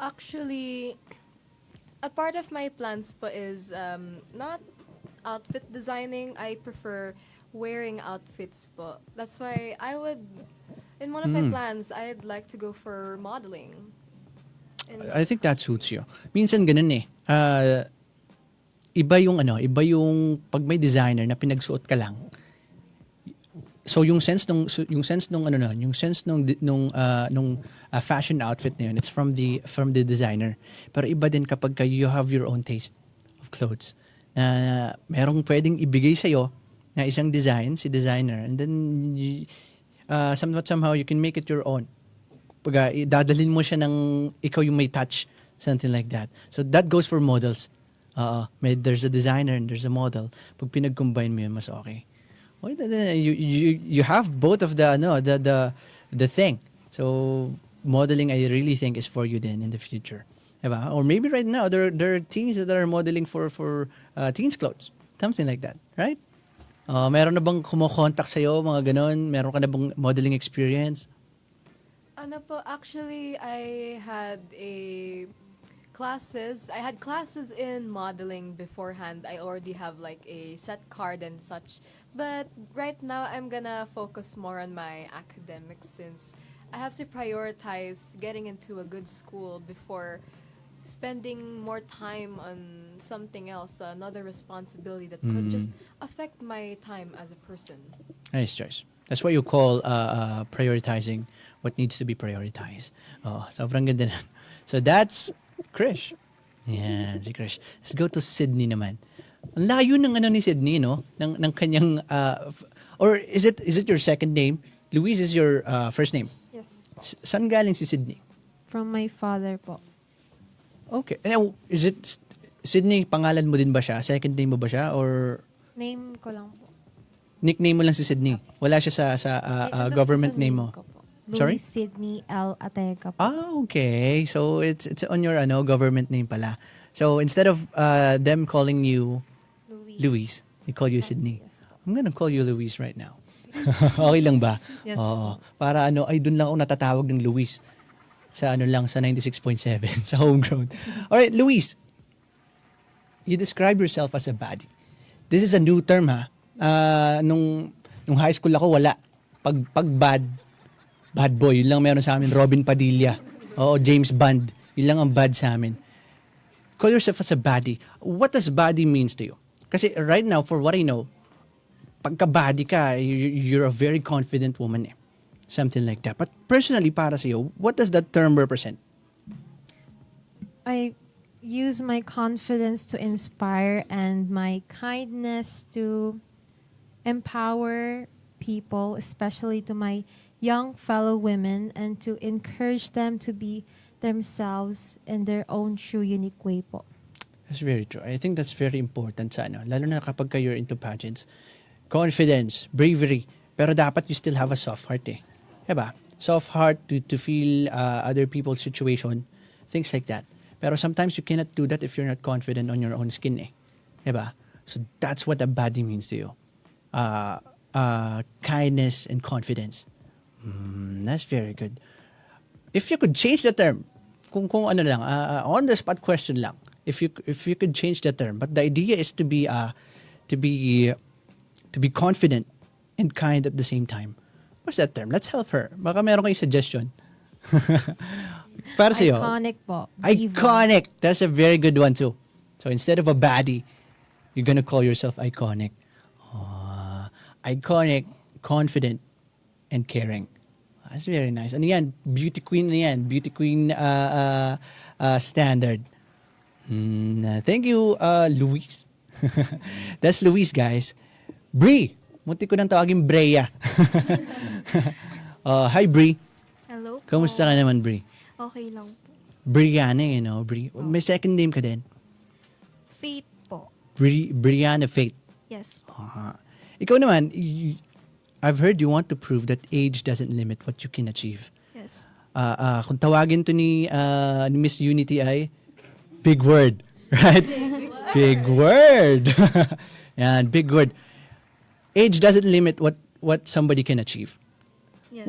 Actually, a part of my plans po is not outfit designing. I prefer wearing outfits po. That's why in one of my plans, I'd like to go for modeling. I think that suits you. Minsan ganun eh. Iba yung pag may designer na pinagsuot ka lang. So yung sense nung fashion outfit na yun, it's from the designer. Pero iba din kapag you have your own taste of clothes. Merong pwedeng ibigay sa'yo na isang design, si designer, and then somehow you can make it your own. Pag dadalhin mo siya ng ikaw yung may touch, something like that. So that goes for models. There's a designer and there's a model. Pag pinag-combine mo yun, mas okay. You have both of the thing. So modeling, I really think, is for you then in the future. Diba? Or maybe right now there are teens that are modeling for teens clothes, something like that, right? Meron na bang kumokontak sa'yo, mga ganon? Meron ka na bang modeling experience? Actually, I had classes in modeling beforehand. I already have like a set card and such. But right now, I'm gonna focus more on my academics since I have to prioritize getting into a good school before spending more time on something else, another responsibility that could just affect my time as a person. Nice choice. That's what you call prioritizing what needs to be prioritized. Oh, sobrang ganda na. So that's Krish. Yan, si Krish. Let's go to Sydney naman. Ang layo ng ano ni Sydney, no? Ng kanyang or is it your second name? Louise is your first name. Yes. Saan galing si Sydney? From my father po. Okay. Now, is it Sydney, pangalan mo din ba siya? Second name mo ba siya? Or Name ko lang po. nickname mo lang si Sydney? Wala siya sa Ito po government sa name mo? ko po. Sorry? Louis Sydney L. Atega po. Ah, okay. So it's on your government name pala. So instead of them calling you Louise, they call you Sydney. I'm gonna call you Louise right now. Okay lang ba? Yes. Oo. Para ay dun lang ako natatawag ng Louise. Sa sa 96.7 sa homegrown. All right, Louise. You describe yourself as a baddie. This is a new term ha. Nung high school ako wala. Pag bad boy, yun lang meron sa amin. Robin Padilla. Oo, James Bond. Yun lang ang bad sa amin. Call yourself as a baddie. What does baddie means to you? Kasi right now, for what I know, pagka-baddie ka, you're a very confident woman eh. Something like that. But personally, para sa iyo, what does that term represent? I use my confidence to inspire and my kindness to empower people, especially to my young fellow women, and to encourage them to be themselves in their own true, unique way po. That's very true. I think that's very important sa lalo na kapag you're into pageants. Confidence, bravery, pero dapat you still have a soft heart eh. Diba? Soft heart to feel other people's situation, things like that. Pero sometimes you cannot do that if you're not confident on your own skin eh. Diba? So that's what a baddie means to you. Kindness and confidence. That's very good. If you could change the term, kung ano lang, on the spot question lang. If you could change the term, but the idea is to be confident and kind at the same time. What's that term? Let's help her. Baka meron kayong suggestion. Para sa'yo. Iconic po. Iconic. That's a very good one too. So instead of a baddie, you're gonna call yourself iconic. Iconic, confident, and caring. That's very nice. Ano yan? Beauty queen na yan. Beauty queen standard. Thank you, Luis. That's Luis, guys. Bree. Munti ko nang tawagin Brea. Hi, Bree. Hello po. Kamusta ka naman, Bree? Okay lang po. Brianna, Bree. May second name ka din? Faith po. Brianna Faith. Yes po. Ikaw naman, I've heard you want to prove that age doesn't limit what you can achieve. Yes. Kung tawagin to ni Miss Unity ay big word, right? Big word. Yan, big word. Age doesn't limit what somebody can achieve. Yes.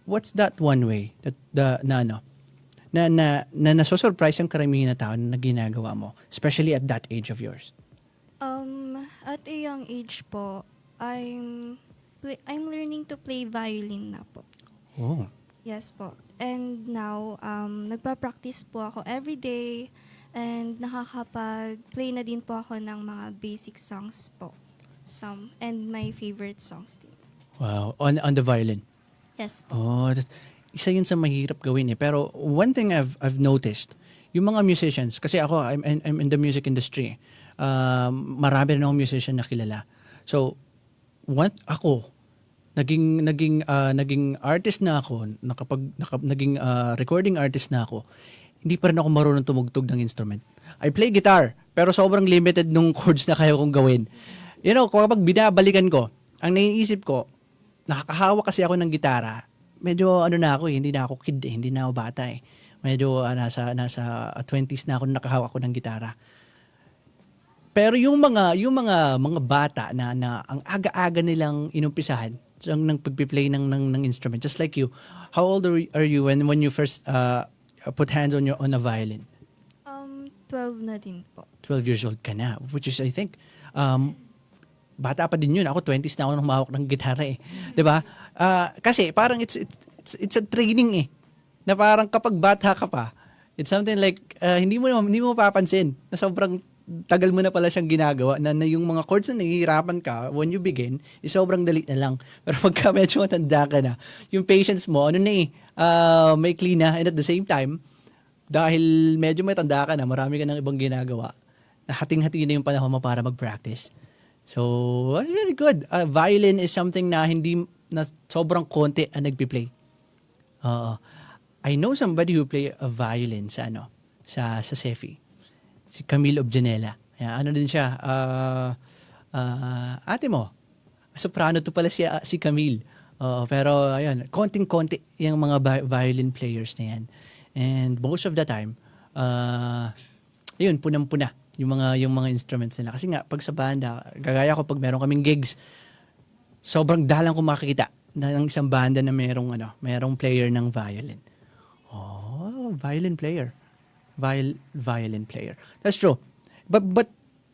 What's that one way that na nasosurprise ang karamihan na tao na ginagawa mo, especially at that age of yours? At a young age po, I'm learning to play violin na po. Oh. Yes po. And now, nagpa-practice po ako every day and nakakapag-play na din po ako ng mga basic songs po. And my favorite songs din. Wow. On the violin? Yes po. Oh, isa yun sa mahirap gawin eh. Pero one thing I've noticed, yung mga musicians, kasi ako, I'm in the music industry. Marami rin akong musician na kilala. So, ako, naging artist na ako, naging recording artist na ako, hindi pa rin ako marunong tumugtog ng instrument. I play guitar, pero sobrang limited nung chords na kaya kong gawin. Kapag binabalikan ko, ang naiisip ko, nakakahawa kasi ako ng gitara, medyo na ako hindi na ako kid hindi na ako bata eh. Medyo nasa 20s na ako nakahawa ako ng gitara. Pero yung mga bata na ang aga-aga nilang inumpisahan ng pagpi-play ng instrument, just like you. How old are you when you first put hands on a violin? 12 na din po. 12 years old ka na, which is I think bata pa din yun. Ako 20s na ako nung mahawak ng gitara eh. 'Di ba? Kasi parang it's a training eh. Na parang kapag bata ka pa, it's something like hindi mo mapapansin na sobrang tagal mo na pala siyang ginagawa na yung mga chords na nahihirapan ka when you begin, sobrang dali na lang. Pero pagka medyo matanda ka na, yung patience mo, may clean na, and at the same time, dahil medyo matanda ka na, marami ka ng ibang ginagawa, na hating-hati na yung panahon mo para mag-practice. So, that's very good. Violin is something na sobrang konti ang nagpi-play. I know somebody who play a violin sa Sefi. Si Camille Objanela. Ano din siya? Ate mo. Soprano to pala si Camille. Pero ayun, konting-konti yung mga violin players na yan. And most of the time, ayun, punang-puna yung mga instruments nila. Kasi nga, pag sa banda, gagaya ko pag meron kaming gigs, sobrang dalang ko makikita ng isang banda na merong player ng violin. Violin player. Violin player. That's true. But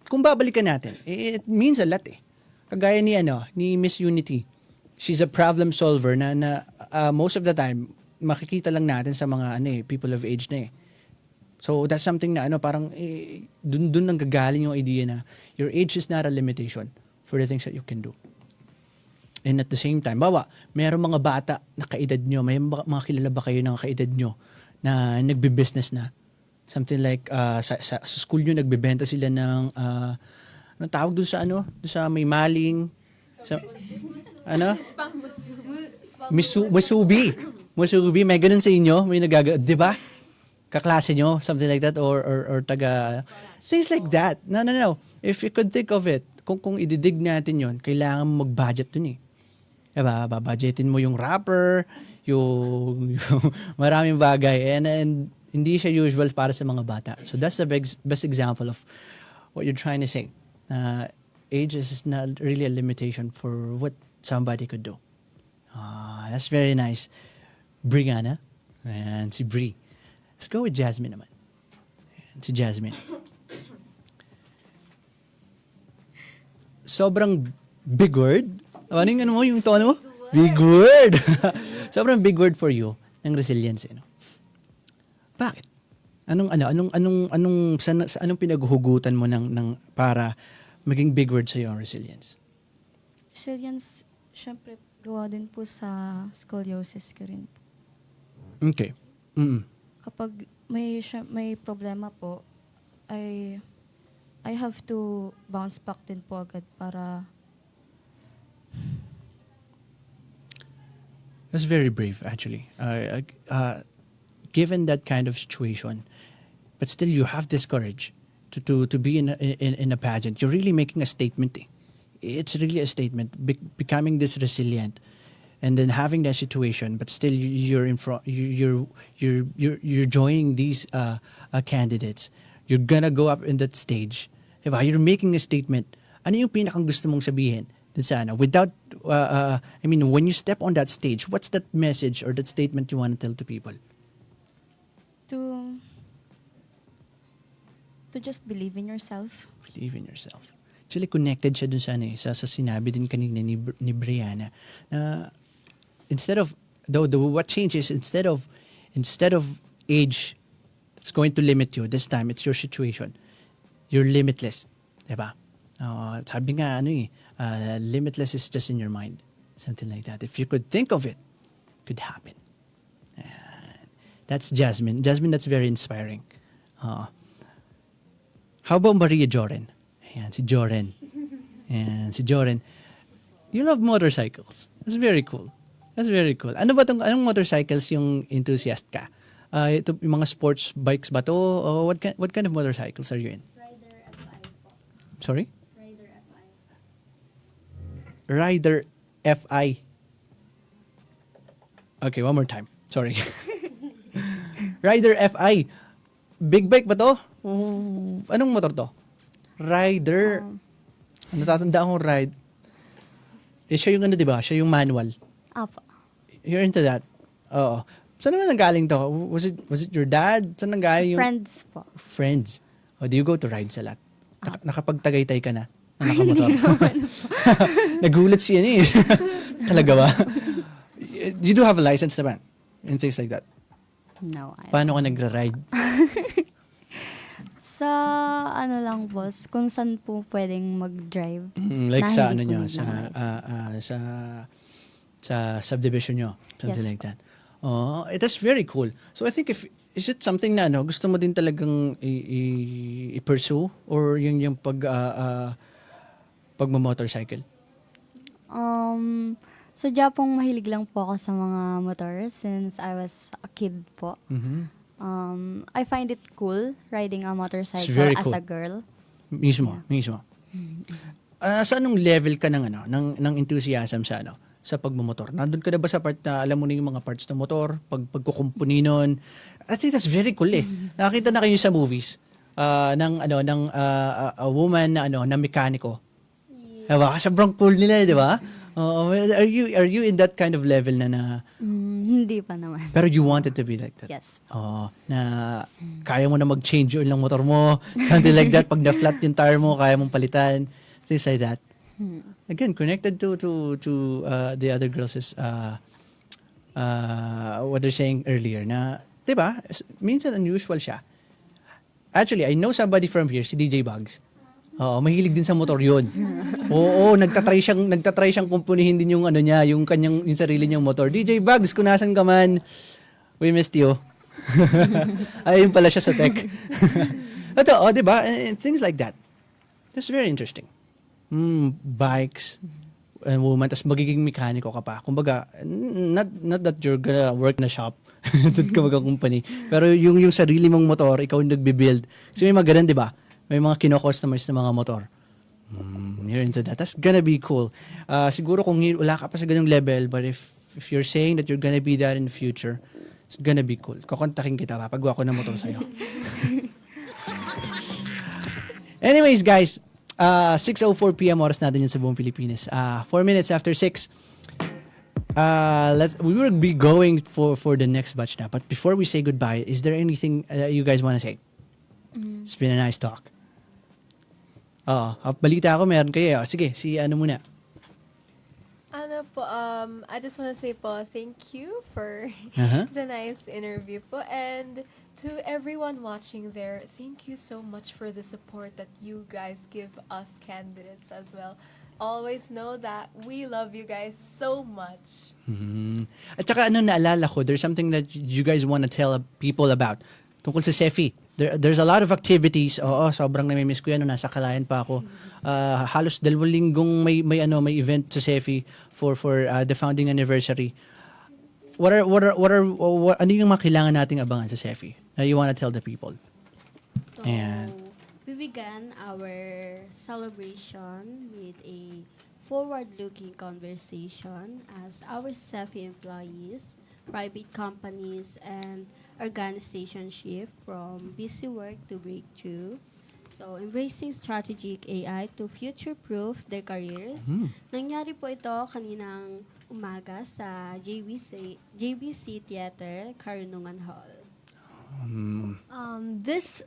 kung babalikan natin, it means a lot eh. Kagaya ni Miss Unity. She's a problem solver na most of the time makikita lang natin sa mga people of age na eh. So that's something na parang dun nang gagaling yung idea na your age is not a limitation for the things that you can do. And at the same time, mayroong mga bata na kaedad nyo, may mga kilala ba kayo ng kaedad nyo na nagbe-business na? Something like, sa school nyo, nagbebenta sila ng, anong tawag doon sa doon sa may maling, Musubi, may ganun sa inyo? May di ba? Kaklase nyo, something like that, or taga, things like that. No. If you could think of it, kung ididig natin yon, kailangan mag-budget dun eh. Diba? Babudgetin mo yung rapper, yung maraming bagay, and hindi siya usual para sa mga bata. So that's the best example of what you're trying to say. Age is not really a limitation for what somebody could do. That's very nice. Brianna and si Bri. Let's go with Jasmine naman. Si Jasmine. Sobrang big word. Ano yung tono mo? Big word. Sobrang big word for you ng resilience. Bakit? Anong pinaghuhugutan mo ng para maging big word sa iyo ang resilience? Resilience, syempre, gawa din po sa scoliosis ko rin. Okay. Mm-hmm. Kapag may problema po, I have to bounce back din po agad para... That's very brave, actually. Given that kind of situation, but still you have this courage to be in a pageant. You're really making a statement. It's really a statement. Becoming this resilient, and then having that situation, but still you're joining these candidates. You're gonna go up in that stage. Diba? You're making a statement. Ano yung pinakang gusto mong sabihin? Without, when you step on that stage, what's that message or that statement you want to tell to people? To just believe in yourself. Believe in yourself. Actually, connected siya dun sa sinabi din kanina ni Brianna na instead of, what changes, instead of age that's going to limit you, this time it's your situation. You're limitless. Diba? Sabi nga, limitless is just in your mind. Something like that. If you could think of it, it could happen. That's Jasmine. Jasmine, that's very inspiring. How about Maria Joren? Ayan, si Joren. Ayan, si Joren. You love motorcycles. That's very cool. That's very cool. Anong motorcycles yung enthusiast ka? Ito, yung mga sports bikes ba to? O what kind of motorcycles are you in? Rider FI po. Sorry? Rider FI. Rider FI. Okay, one more time. Sorry. Rider FI. Big bike ba to? Anong motor to? Rider. Natatanda akong ride. Siya yung di ba? Siya yung manual. Apo. You're into that? Oo. Saan naman nanggaling to? Was it your dad? Saan nanggaling yung... Friends po. Friends. Do you go to rides a lot? Nakapagtagaytay ka na? Nakamotor? Nagulat siya eh. Talaga ba? You do have a license naman? And things like that? No. Paano ka nagra-ride? Sa ano lang po, kung saan po pwedeng mag-drive. Like na sa hindi ano nyo, po nag-license. sa subdivision nyo, something Yes like that. Oh, it is very cool. So I think is it something na gusto mo din talagang i-pursue or yung pagmo-motorcycle? Sadya pong mahilig lang po ako sa mga motor since I was a kid po. I find it cool riding a motorcycle very as cool. a girl. Mismo. Sa anong level ka ng enthusiasm sa pagmumotor? Nandun ka na ba sa part na alam mo na yung mga parts ng motor, pagkukumpuni nun? I think that's very cool eh. Nakakita na kayo sa movies ng a woman na mekaniko. Diba? Sobrang cool nila, di ba? Are you in that kind of level na Hindi pa naman. pero you wanted to be like that? Yes. Na kaya mo na mag-change oil ng motor mo, something like that. Pag na-flat yung tire mo, kaya mong palitan, things like that. Again, connected to the other girls is what they're saying earlier na, di ba, minsan unusual siya. Actually, I know somebody from here, si DJ Bugs. Mahilig din sa motor yun. Oo, nagtatry siyang kumpunihin din yung yung sarili niyang motor. DJ Bugs, kung nasan ka man, we missed you. Ayun pala siya sa tech. Ito, di ba? And things like that. That's very interesting. Bikes and woman, tas magiging mekaniko ka pa. Kumbaga, not that you're gonna work na shop, doon ka mag-company. Pero yung sarili mong motor, ikaw yung nagbe-build. Kasi may mga ganun, di ba? May mga kino-customize na mga motor. You're into that. That's gonna be cool. Siguro kung wala ka pa sa ganung level, but if you're saying that you're gonna be that in the future, it's gonna be cool. Kukontakin kita, papagawa ko ng motor sa'yo. Anyways, guys, 6:04 p.m. oras natin yun sa buong Pilipinas. 4 minutes after 6. We will be going for the next batch na. But before we say goodbye, is there anything you guys want to say? It's been a nice talk. Balita ako, meron kayo. Sige, muna. I just want to say po, thank you for the nice interview po. And to everyone watching there, thank you so much for the support that you guys give us candidates as well. Always know that we love you guys so much. At saka naalala ko, there's something that you guys want to tell people about. Tungkol sa CEFI. There's a lot of activities. Sobrang namimiss ko yan. Nasa Kalayan pa ako. Halos 2 linggong may event sa CEFI for the founding anniversary. Ano yung mga kailangan nating abangan sa CEFI na you want to tell the people? So, we began our celebration with a forward-looking conversation as our CEFI employees, private companies, and organization shift from busy work to breakthrough. So, embracing strategic AI to future-proof their careers. Nangyari po ito kaninang umaga sa JBC Theater, Karunungan Hall. This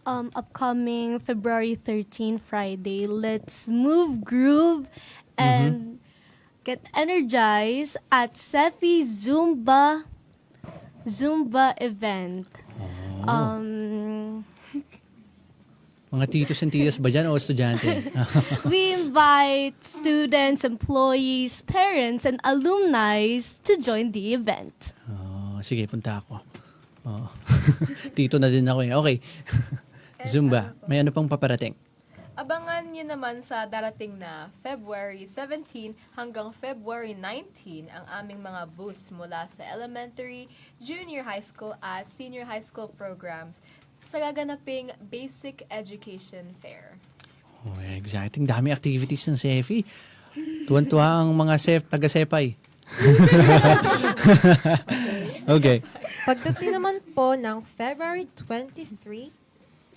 upcoming February 13, Friday, let's move, groove, and get energized at CEFI Zumba event. Mga titos and titas ba dyan o estudyante? We invite students, employees, parents, and alumni to join the event. Sige, punta ako. Tito na din ako eh. Okay. Zumba. May ano pang paparating? Abangan nyo naman sa darating na February 17 hanggang February 19 ang aming mga booths mula sa elementary, junior high school at senior high school programs sa gaganaping Basic Education Fair. Exciting. Dami activities ng CEFI. Tuwan-tuwa ang mga taga-sepay. Okay. Pagdating naman po ng February 23,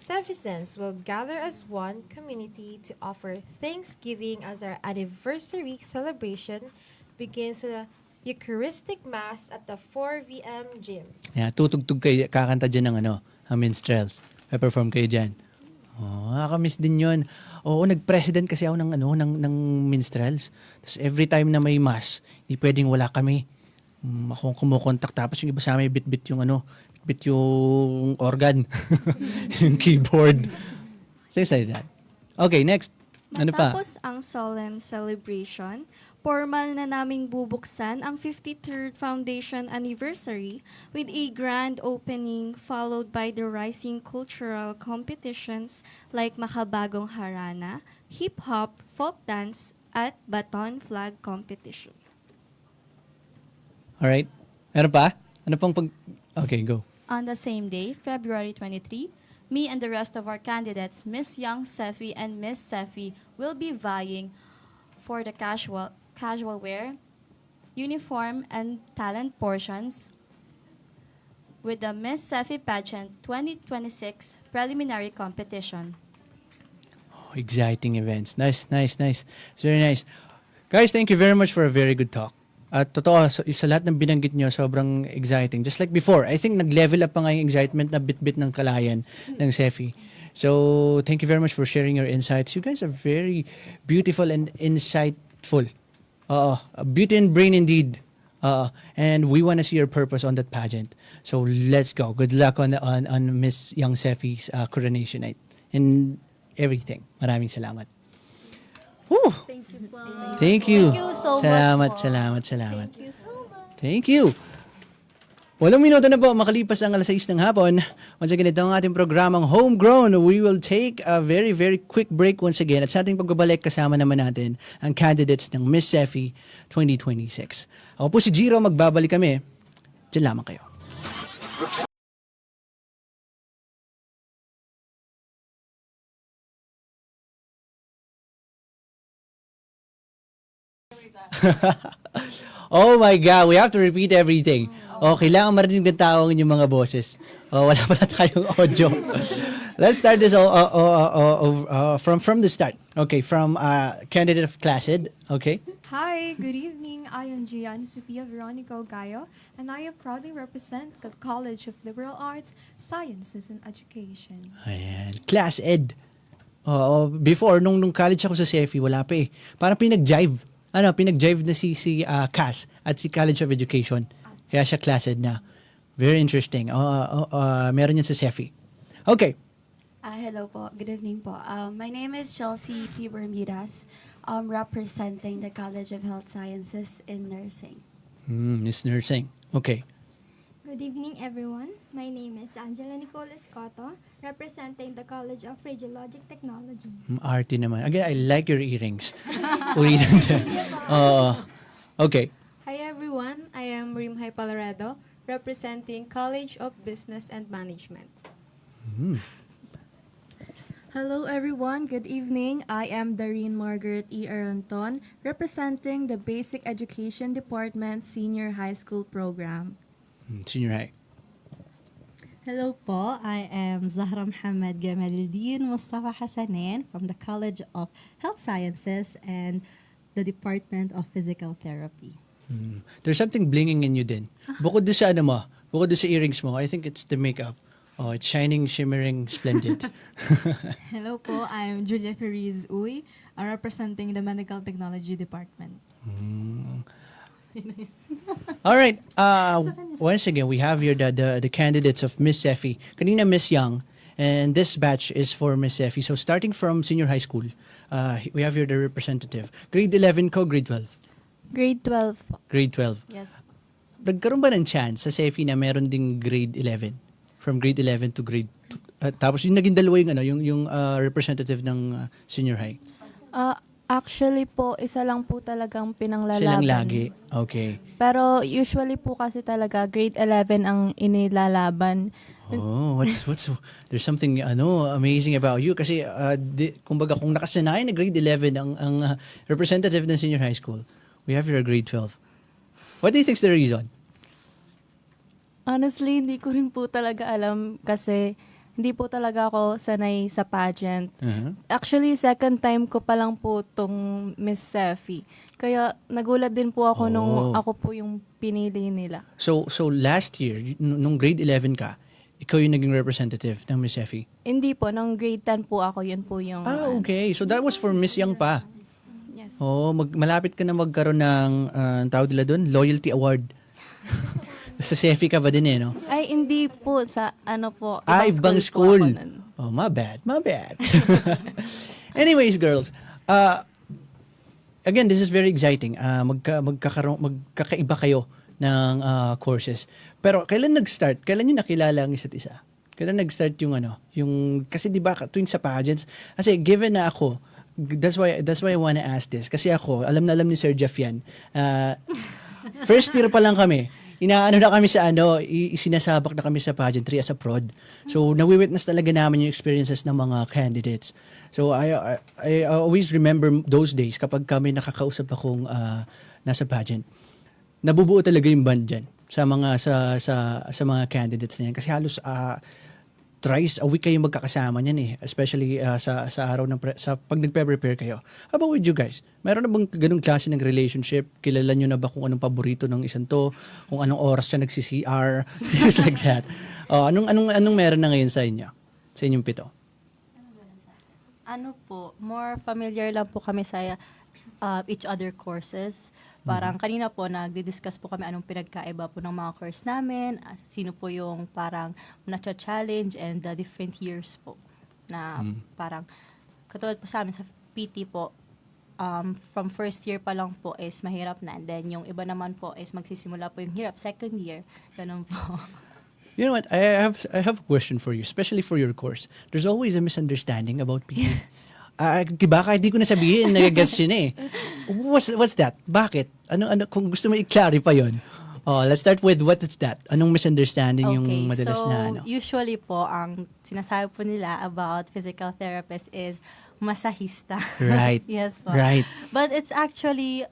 Cefizens will gather as one community to offer Thanksgiving as our anniversary celebration begins with a Eucharistic Mass at the 4 v.m. gym. Tutugtog kayo, kakanta dyan ng minstrels. Perform kayo dyan. Nakakamiss din yun. Nag-president kasi ako ng minstrels. Tapos every time na may mass, hindi pwedeng wala kami. Ako kumukontak tapos yung iba sa amin bit-bit yung bit-bit yung organ, yung keyboard. Things like that. Okay, next. Ano pa? Matapos ang solemn celebration, formal na naming bubuksan ang 53rd Foundation Anniversary with a grand opening followed by the rising cultural competitions like Makabagong Harana, Hip-Hop, Folk Dance, at Baton Flag Competition. Alright. Meron pa? Ano pang pag... Okay, go. On the same day, February 23, me and the rest of our candidates, Miss Young Sefi and Miss Sefi, will be vying for the casual wear, uniform, and talent portions with the Miss Sefi Pageant 2026 preliminary competition. Oh, exciting events. Nice. It's very nice. Guys, thank you very much for a very good talk. At totoo, sa lahat ng binanggit nyo, sobrang exciting. Just like before, I think nag-level up pa nga yung excitement na bit-bit ng Kalayan ng Sefi. So, thank you very much for sharing your insights. You guys are very beautiful and insightful. Beauty and brain indeed. And we want to see your purpose on that pageant. So, let's go. Good luck on Miss Young Sefi's coronation night and everything. Maraming salamat. Woo! Thank you po. Thank you. Thank you so Salamat. much po. Salamat. Thank you so much. Thank you. 8 minuto na po makalipas ang 6 ng hapon. Once again, ito ang ating programang Homegrown. We will take a very, very quick break once again. At sa ating pagbabalik, kasama naman natin ang candidates ng Miss Sefi 2026. Ako po si Jiro, magbabalik kami. Diyan lamang kayo. Oh my God, we have to repeat everything. Kailangan marinig ng tao ang inyong mga boses. Wala pala tayong audio. Let's start this from the start. Okay, from candidate of Class Ed. Okay. Hi, good evening. I am Gian Sophia Veronica Ogayo, and I proudly represent the College of Liberal Arts, Sciences, and Education. Ayan, Class Ed. Before, nung college ako sa Sefi, wala pa eh. Parang pinag-jive na si CAS at si College of Education. Kaya siya Class Ed na. Very interesting. Meron yan sa Sefi. Okay. Hello po. Good evening po. My name is Chelsea P. Bermudas, representing the College of Health Sciences in Nursing. Miss Nursing. Okay. Good evening, everyone. My name is Angela Nicole Escoto, representing the College of Radiologic Technology. Arty naman. Again, I like your earrings. Ulitin din. Okay. Hi, everyone. I am Rimhay Palaredo, representing College of Business and Management. Hello everyone, good evening. I am Darine Margaret E. Aranton, representing the Basic Education Department Senior High School Program. Senior High. Hello po, I am Zahra Muhammad Gamaluddin Mustafa Hassanin from the College of Health Sciences and the Department of Physical Therapy. There's something blinging in you din. Bukod doon sa bukod doon sa earrings mo, I think it's the makeup. It's shining, shimmering, splendid. Hello po, I'm Julia Feriz Uy, representing the Medical Technology Department. All right. Once again, we have here the candidates of Miss Sefi. Kanina Miss Young, and this batch is for Miss Sefi. So starting from senior high school, we have here the representative. Grade 11 ko, grade 12? Grade 12 po. Grade 12. Yes. Nagkaroon ba ng chance sa Sefi na meron ding grade 11? From grade 11 to grade 2? Tapos yung naging dalawa yung representative ng senior high? Actually po, isa lang po talagang pinanglalaban. Silang lagi? Okay. Pero usually po kasi talaga grade 11 ang inilalaban. Oh, there's something amazing about you kasi kumbaga kung nakasanayan na grade 11 ang representative ng senior high school, we have your grade 12. What do you think is the reason? Honestly, hindi ko rin po talaga alam kasi hindi po talaga ako sanay sa pageant. Actually, second time ko pa lang po tong Miss Sefi. Kaya nagulat din po ako nung ako po yung pinili nila. So last year, nung grade 11 ka, ikaw yung naging representative ng Miss Sefi? Hindi po, nung grade 10 po ako, yun po yung... Okay. So that was for Miss Young pa? Yes. Malapit ka na magkaroon ng, tawag nila doon, loyalty award. Sa Sefi ka ba din no? Ay, hindi po. Sa ano po. Ibang po school. ako nun. Oh, my bad. Anyways, girls, again, this is very exciting. Magkakaiba kayo ng courses. Pero kailan nag-start? Kailan nyo nakilala ang isa't isa? Kailan nag-start yung kasi 'di ba tuwing sa pageants, kasi given na ako, that's why I wanna ask this. Kasi ako, alam na alam ni Sir Jeff yan. First year pa lang kami. Inaano na kami sa isinasabak na kami sa pageantry as a prod. So, nawi-witness talaga namin yung experiences ng mga candidates. So, I always remember those days kapag kami nakakausap akong nasa pageant. Nabubuo talaga yung band dyan sa mga candidates na yan. Kasi halos thrice a week kayo magkakasama niyan especially sa araw sa pag nagpe-prepare kayo. How about with you guys? Meron na bang ganung klase ng relationship? Kilala niyo na ba kung anong paborito ng isang to? Kung anong oras siya nagsi-CR? Things like that. Anong meron na ngayon sa inyo? Sa inyong pito? Ano po, more familiar lang po kami sa each other courses. Parang kanina po, nagdi-discuss po kami anong pinagkaiba po ng mga course namin, sino po yung parang na-challenge and the different years po. Na parang, katulad po sa amin sa PT po, from first year pa lang po is mahirap na. And then yung iba naman po is magsisimula po yung hirap, second year. Ganun po. You know what? I have a question for you, especially for your course. There's always a misunderstanding about PT. Diba? Kahit di ko na sabihin, nagagets yun What's that? Bakit? Ano, kung gusto mo i-clarify yun. Let's start with what is that? Anong misunderstanding yung madalas na Usually po, ang sinasabi po nila about physical therapist is masahista. Right. Yes po. Right. But it's actually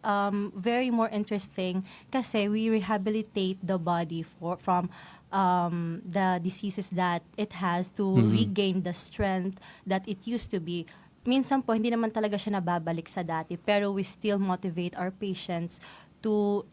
very more interesting kasi we rehabilitate the body from the diseases that it has to regain the strength that it used to be. Minsan po, hindi naman talaga siya nababalik sa dati, pero we still motivate our patients to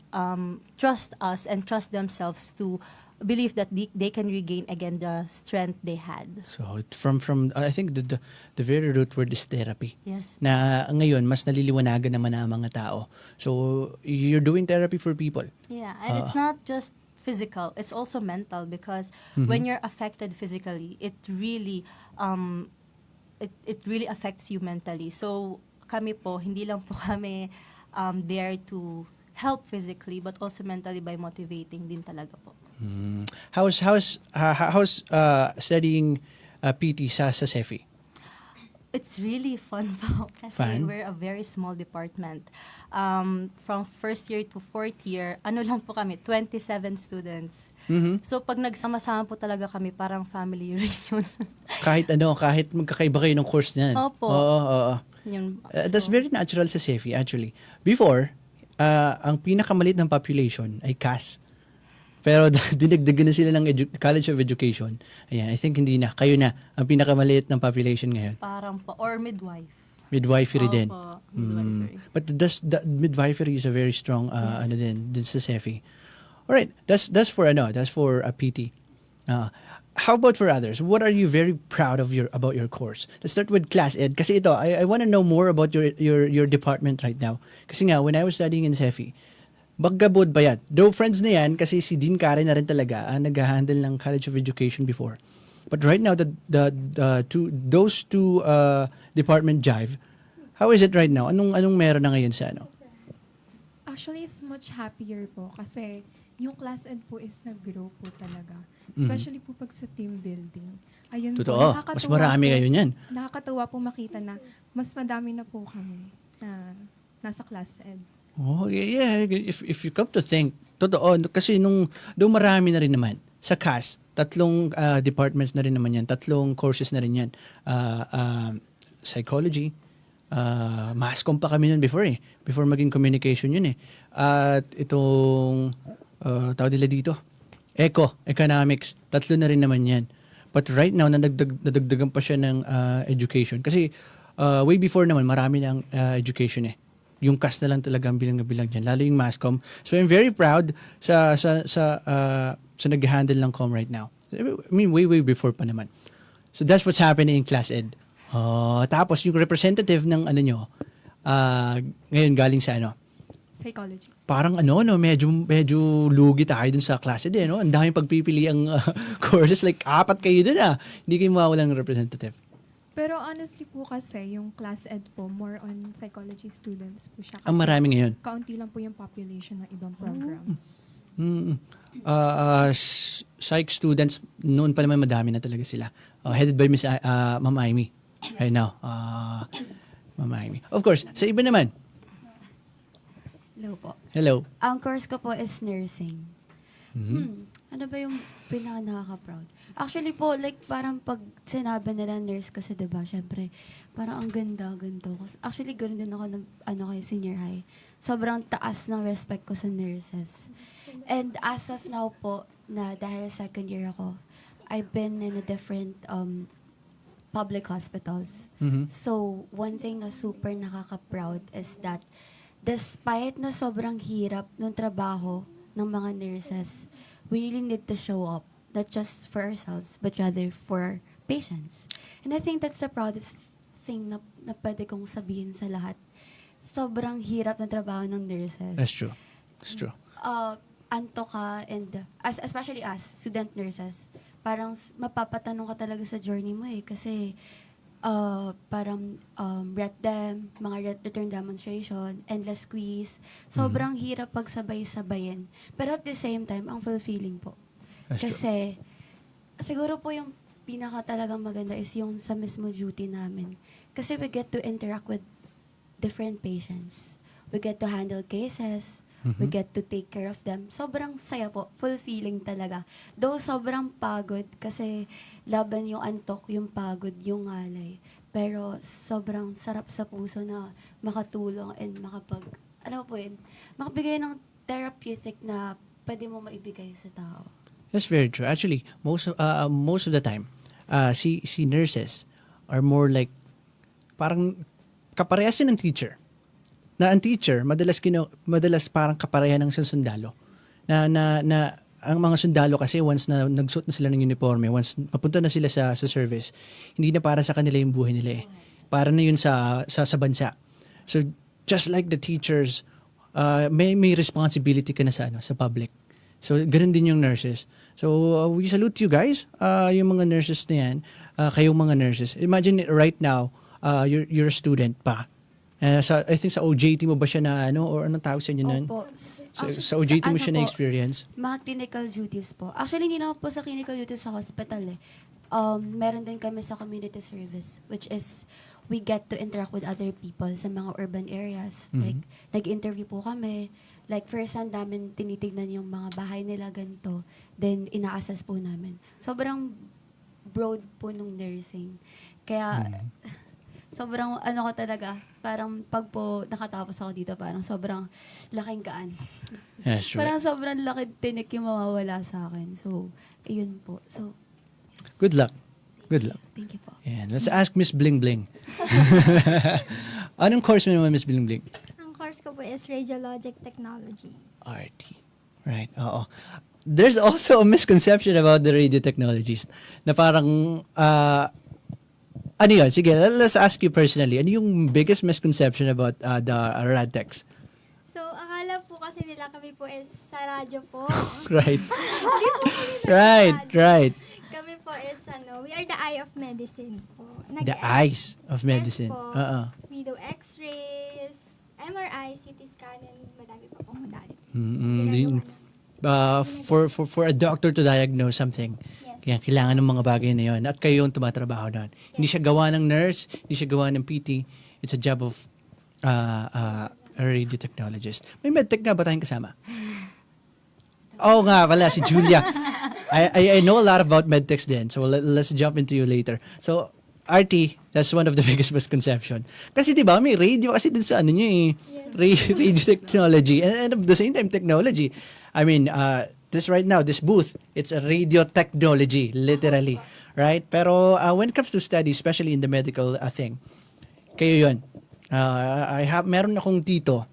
trust us and trust themselves to believe that they can regain again the strength they had. So, from I think the very root word is therapy. Yes. Na ngayon, mas naliliwanagan naman ang mga tao. So, you're doing therapy for people. Yeah, and it's not just physical, it's also mental because when you're affected physically, it really it really affects you mentally. So, kami po, hindi lang po kami there to help physically but also mentally by motivating din talaga po. How's studying PT sa Sefi? It's really fun po kasi we're a very small department. From first year to fourth year, lang po kami, 27 students. So pag nagsama-sama po talaga kami, parang family reunion. kahit magkakaiba kayo ng course niyan. Opo. Oo. That's very natural sa Sefi actually. Before, ang pinakamaliit ng population ay CAS. Pero dinagdagan na sila ng College of Education. Ayan, I think hindi na. Kayo na ang pinakamaliit ng population ngayon. Parang po. Or midwife. Midwifery din. Midwifery. But the midwifery is a very strong din sa Sefi. Alright, that's for a PT. How about for others? What are you very proud of about your course? Let's start with Class Ed. Kasi ito, I want to know more about your department right now. Kasi nga, when I was studying in Sefi, Baggabod ba yan? Though friends na yan, kasi si Dean Karen na rin talaga ang nag-handle ng College of Education before. But right now, those two department jive. How is it right now? Anong meron na ngayon sa Actually, it's much happier po kasi yung Class Ed po is nag-grow po talaga. Especially po pag sa team building. Ayun Totoo. Po, mas marami ngayon yan. Nakakatuwa po makita na mas madami na po kami na nasa Class Ed. Oh, yeah. If you come to think, totoo. Kasi doon marami na rin naman. Sa CAS, 3 departments na rin naman yan. 3 courses na rin yan. Psychology, mass comm pa kami nun before Before maging communication yun At itong, tawag nila dito, economics, 3 na rin naman yan. But right now, nadagdagan pa siya ng education. Kasi way before naman, marami ng education Yung CAS na lang talaga ang bilang dyan. Lalo yung mass comm. So I'm very proud sa nag-handle ng comm right now. I mean, way before pa naman. So that's what's happening in Class Ed. Tapos yung representative ng nyo, ngayon galing sa Sa Psychology. Parang ano, no, medyo lugi tayo dun sa klase din, no? Ang daming pagpipili ang courses, like 4 kayo dun Hindi kayo mawawalan ng representative. Pero honestly po kasi, yung class ed po, more on psychology students po siya. Kasi Ang marami ngayon. kaunti lang po yung population ng ibang programs. Psych students, noon pa naman madami na talaga sila. Headed by Miss Ma'am Amy right now. Ma'am Amy. Of course, sa iba naman. Hello po. Hello. Ang course ko po is nursing. Ano ba yung pinaka nakaka-proud? Actually po, like parang pag sinabi nila nurse kasi diba, syempre, parang ang ganda, ganito. Actually, ganoon din ako ng kay senior high. Sobrang taas ng respect ko sa nurses. And as of now po, na dahil second year ako, I've been in a different public hospitals. So, one thing na super nakaka-proud is that despite na sobrang hirap ng trabaho ng mga nurses, we really need to show up, not just for ourselves, but rather for patients. And I think that's the proudest thing na pwede kong sabihin sa lahat. Sobrang hirap ng trabaho ng nurses. That's true. That's true. Anto ka, and especially us, student nurses, parang mapapatanong ka talaga sa journey mo kasi parang mga return demonstration, endless quiz. Sobrang hirap pagsabay-sabayin. Pero at the same time, ang fulfilling po. That's Kasi, siguro po yung pinaka talagang maganda is yung sa mismo duty namin. Kasi we get to interact with different patients. We get to handle cases. We get to take care of them. Sobrang saya po. Fulfilling talaga. Though sobrang pagod kasi laban yung antok, yung pagod, yung ngalay. Pero sobrang sarap sa puso na makatulong and makabigay ng therapeutic na pwede mo maibigay sa tao. That's very true. Actually, most of the time, si nurses are more like parang kaparehas yun ng teacher. Na ang teacher, madalas parang kapareha ng sundalo. Na ang mga sundalo kasi once na nagsuot na sila ng uniforme, once mapunta na sila sa service, hindi na para sa kanila yung buhay nila Para na yun sa bansa. So just like the teachers, may responsibility ka na sa public. So ganun din yung nurses. So we salute you guys, yung mga nurses na yan, kayong mga nurses. Imagine right now, you're a student pa. I think sa OJT mo ba siya na or anong tawag sa inyo nun? Opo. Sa OJT mo siya na-experience? Mga clinical duties po. Actually, hindi naman po sa clinical duties sa hospital Meron din kami sa community service, which is we get to interact with other people sa mga urban areas. Like, nag-interview po kami. Like, first hand namin tinitignan yung mga bahay nila ganito. Then, ina-assess po namin. Sobrang broad po nung nursing. Kaya, sobrang ko talaga, parang pag po nakatapos ako dito, parang sobrang laking gaan. Yeah, sure. Parang sobrang laking tinik yung mawawala sa akin. So, ayun po. So, good luck. Good luck. Thank you po. Yeah, let's ask Miss Bling Bling. Anong course mo naman, Miss Bling Bling? Ang course ko po is Radiologic Technology. RT. Right, oo. There's also a misconception about the radio technologies na parang ano yun? Sige, let's ask you personally. Ano yung biggest misconception about the radtechs? So, akala po kasi nila kami po is sa radyo po. Right. Hindi po kami Right. Kami po is we are the eye of medicine po. The eyes of medicine. Yes po. We do x-rays, MRI, CT scan, and madami pa pong modality. For a doctor to diagnose something, kaya kailangan ng mga bagay na yun. At kayo yung tumatrabaho doon. Hindi siya gawa ng nurse, hindi siya gawa ng PT. It's a job of a radio technologist. May medtech nga ba tayong kasama? Oo nga pala, si Julia. I know a lot about medtechs din. So let's jump into you later. So, RT, that's one of the biggest misconception. Kasi di ba may radio kasi din sa radio technology and at the same time technology. I mean, this right now, this booth, it's a radio technology, literally. Right? Pero when it comes to study, especially in the medical thing, kayo yun. Meron akong tito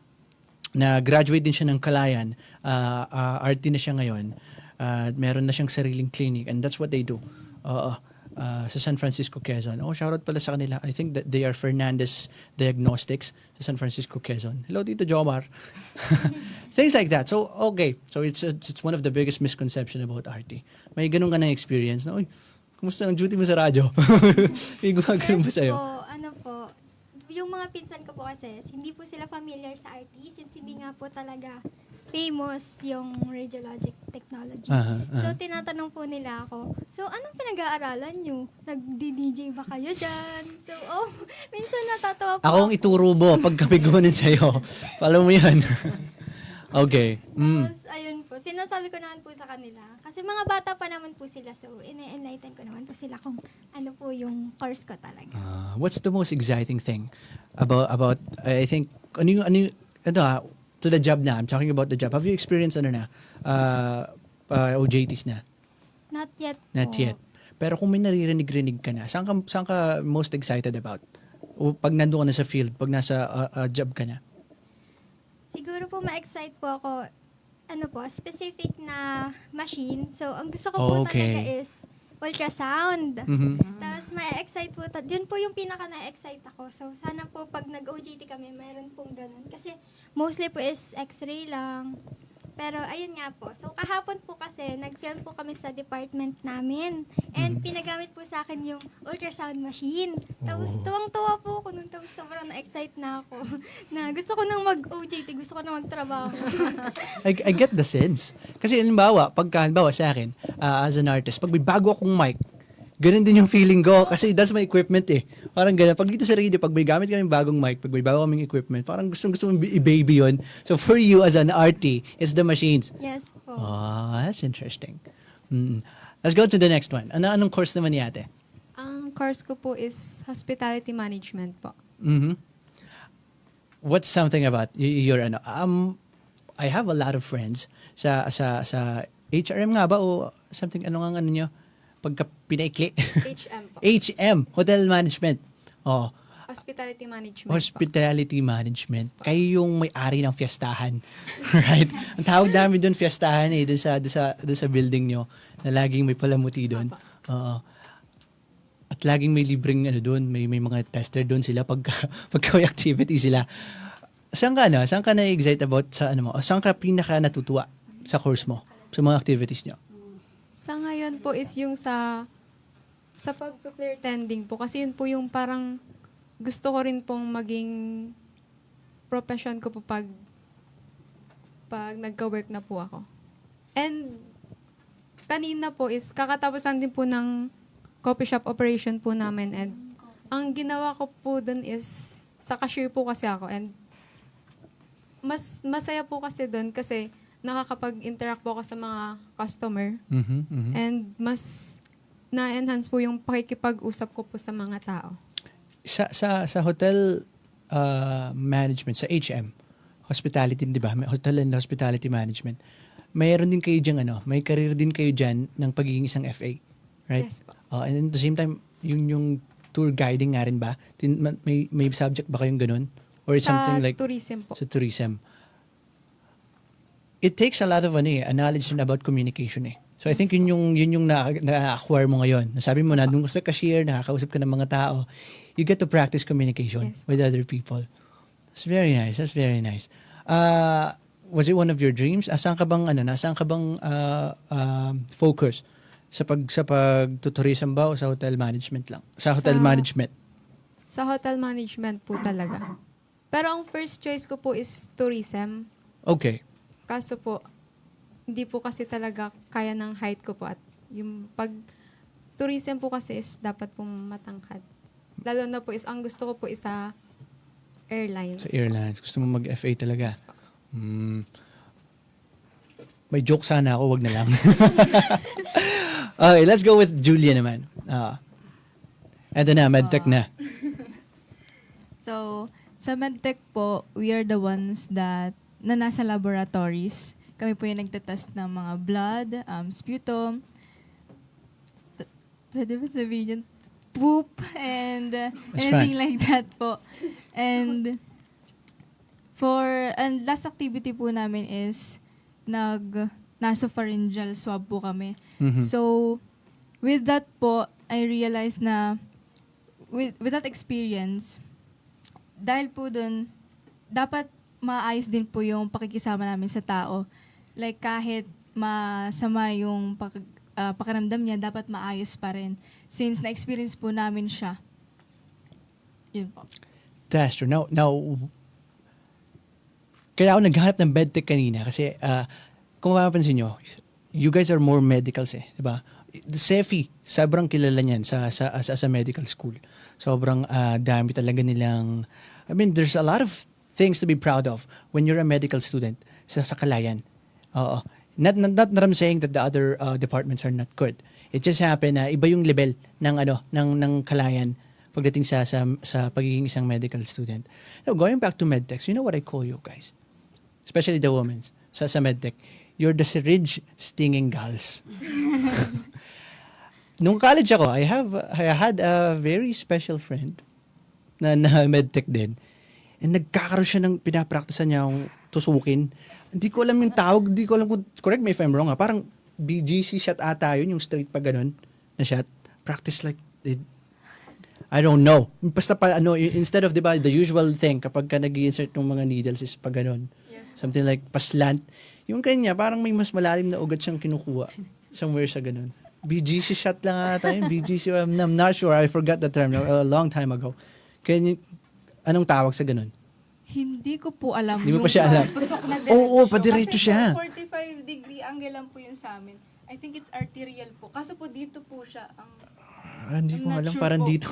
na graduate din siya ng Kalayan. RT na siya ngayon. Meron na siyang sariling clinic and that's what they do. sa San Francisco, Quezon. Oh, shoutout pala sa kanila. I think that they are Fernandez Diagnostics sa San Francisco, Quezon. Hello, Tito Jomar. Things like that. So, okay. So, it's one of the biggest misconception about RT. May ganun ka ng experience na, uy, kumusta ang duty mo sa radyo? May gumagano ba sa'yo? Po, ano po, yung mga pinsan ko po kasi, hindi po sila familiar sa RT since hindi nga po talaga famous yung radiologic technology. So, tinatanong po nila ako, so, anong pinag-aaralan nyo? Nag-DJ ba kayo dyan? So, minsan natatawa po Ako ang ituro mo pag kami gumanin sa'yo. Follow mo yan. Okay. Tapos, ayun po, sinasabi ko naman po sa kanila. Kasi mga bata pa naman po sila, so ina-enlighten ko naman po sila kung ano po yung course ko talaga. What's the most exciting thing about I think, to the job na, I'm talking about the job. Have you experienced OJTs na? Not yet Not po. yet. Pero kung may naririnig-rinig ka na, saan ka most excited about? O pag nandun ka na sa field, pag nasa job ka na? Siguro po ma-excite po ako, specific na machine. So, ang gusto ko po talaga is ultrasound. Tapos ma-excite po, yun po yung pinaka na-excite ako. So, sana po pag nag-OJT kami, mayroon pong ganun. Kasi mostly po is x-ray lang. Pero ayun nga po. So, kahapon po kasi, nag-film po kami sa department namin. And pinagamit po sa akin yung ultrasound machine. Tapos tuwang-tuwa po ako nun. Tapos sobrang na-excite na ako. Na gusto ko nang mag-OJT, gusto ko nang magtrabaho. I get the sense. Kasi halimbawa sa akin, as an artist, pag may bago akong mic, ganun din yung feeling ko. Kasi that's my equipment eh. Parang ganun. Pag dito sa radio, pag may gamit kaming bagong mic, pag may bago kaming equipment, parang gusto mo i-baby yun. So for you as an arty, it's the machines. Yes po. Oh, that's interesting. Let's go to the next one. Anong course naman ni ate? Ang course ko po is hospitality management po. What's something about your I have a lot of friends sa HRM nga ba o something nyo? Pagka pinaikli. HM po. HM, Hotel Management. Oh, Hospitality management Hospitality Management. Kayo yung may-ari ng fiestahan. Right? Ang tawag namin doon fiestahan doon sa building nyo na laging may palamuti doon. At laging may libreng doon, may mga tester doon sila pagka may activity sila. Saan ka na-excite about sa mo? Saan ka pinaka natutuwa sa course mo? Sa mga activities nyo? Sa ngayon po is yung sa pag-flare tending po. Kasi yun po yung parang gusto ko rin pong maging profession ko po pag nagka-work na po ako. And kanina po is kakatapos lang din po ng coffee shop operation po namin. And ang ginawa ko po dun is sa cashier po kasi ako. And mas masaya po kasi dun kasi nakakapag-interact po ako sa mga customer. And mas na-enhance po yung pakikipag-usap ko po sa mga tao. Sa hotel management, sa HM, hospitality, di ba? Hotel and hospitality management. Mayroon din kayo dyan, may career din kayo dyan ng pagiging isang FA. Right? Yes po. And at the same time, yung tour guiding nga rin ba? May subject ba kayong ganun? Or it's something like... tourism po. Sa tourism. It takes a lot of knowledge about communication eh. So I think yun yung na-acquire mo ngayon. Nasabi mo na, nung sa cashier, nakakausap ka ng mga tao, you get to practice communication with other people. That's very nice. That's very nice. Was it one of your dreams? Saan ka bang focus? Sa pag-tourism ba o sa hotel management lang? Sa hotel management. Sa hotel management po talaga. Pero ang first choice ko po is tourism. Okay. Kaso po, hindi po kasi talaga kaya ng height ko po. At yung tourism po kasi is dapat pong matangkad. Lalo na po is, ang gusto ko po is sa airlines. Sa airlines. Gusto mo mag-FA talaga? Yes, may joke sana ako, wag na lang. Okay, let's go with Julia naman. Eto na, medtech na. So, sa medtech po, we are the ones na nasa laboratories. Kami po yung nagtatest ng mga blood, sputum, pwede ba sabihin yun? Poop, and anything like that po. And last activity po namin is nasopharyngeal swab po kami. So, with that po, I realized na with that experience, dahil po dun, dapat maayos din po yung pakikisama namin sa tao. Like kahit masama yung pakiramdam niya, dapat maayos pa rin. Since na-experience po namin siya. Yun po. That's true. Now, kaya ako naghanap ng medtech kanina kasi kung mapapansin nyo, you guys are more medicals diba? Sefi, sobrang kilala niyan sa medical school. Sobrang dami talaga nilang, I mean, there's a lot of things to be proud of when you're a medical student sa Calayan. Oo. Not that I'm saying that the other departments are not good. It just happened na iba yung level ng Calayan pagdating sa pagiging isang medical student. Now, going back to medtechs, you know what I call you guys? Especially the women sa medtech. You're the syringe stinging gals. Nung college ako, I had a very special friend na medtech din. And nagkakaroon siya ng pinapraktisan niya yung tusukin. Hindi ko alam yung tawag, hindi ko alam kung, correct me if I'm wrong parang BGC shot ata yun, yung straight pa ganun na shot. Practice like, I don't know. Basta pa, instead of, di ba, the usual thing kapag ka nag-insert ng mga needles is pa ganun. Yes. Something like paslant. Yung kanya, parang may mas malalim na ugat siyang kinukuha somewhere sa ganun. BGC shot lang ata yun. BGC, I'm not sure. I forgot the term a long time ago. Anong tawag sa ganun? Hindi ko po alam. Hindi mo pa siya alam? Tusok na diretso. Oo, padiretso siya. Kasi 45-degree angle lang po yun sa amin. I think it's arterial po. Kaso po dito po siya. Hindi ko alam. Sure Parang po. dito.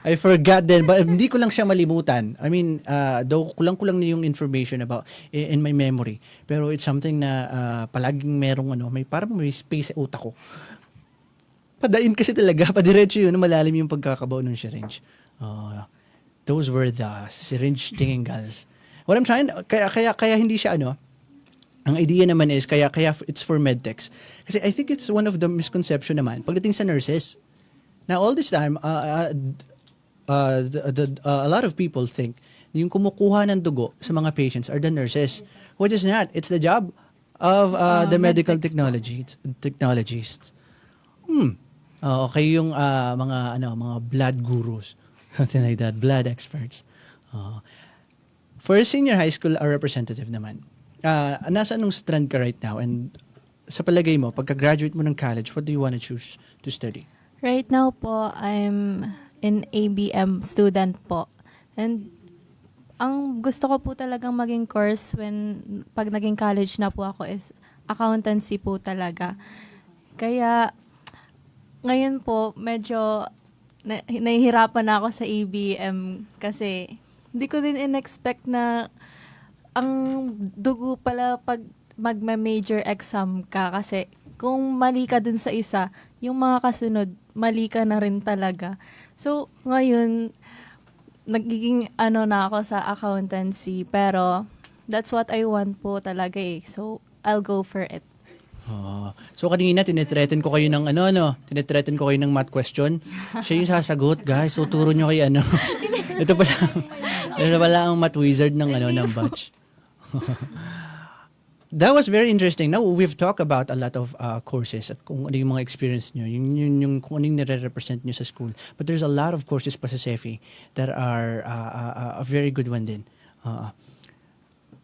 I forgot din. But hindi ko lang siya malimutan. I mean, though kulang-kulang na yung information about in my memory. Pero it's something na palaging merong parang may space sa utak ko. Padain kasi talaga. Padiretso yun. Malalim yung pagkakabaw ng syringe. Those were the syringe stinging gals. What I'm trying, kaya hindi siya ang idea naman is, kaya it's for medtechs. Kasi I think it's one of the misconception naman, pagdating sa nurses. Now, all this time, a lot of people think yung kumukuha ng dugo sa mga patients are the nurses, which is not. It's the job of the medical technologists. Okay, yung mga blood gurus. Something like that, blood experts. For senior high school, our representative naman, nasa anong strand ka right now? And sa palagay mo, pagka-graduate mo ng college, what do you want to choose to study? Right now po, I'm an ABM student po. And ang gusto ko po talagang maging course pag naging college na po ako is accountancy po talaga. Kaya ngayon po, medyo nahihirapan na ako sa ABM kasi hindi ko din in-expect na ang dugo pala pag magma-major exam ka kasi kung mali ka dun sa isa, yung mga kasunod, mali ka na rin talaga. So, ngayon, nagiging na ako sa accountancy pero that's what I want po talaga So, I'll go for it. So kanina tinetreaten ko kayo ng tinetreaten ko kayo ng math question. Siya yung sasagot, guys. So turo nyo kay Ito pala ang math wizard ng batch. That was very interesting. Now we've talked about a lot of courses at kung ano yung mga experience nyo, yung kung ano yung nire-represent nyo sa school. But there's a lot of courses pa sa CEFI that are a very good one din.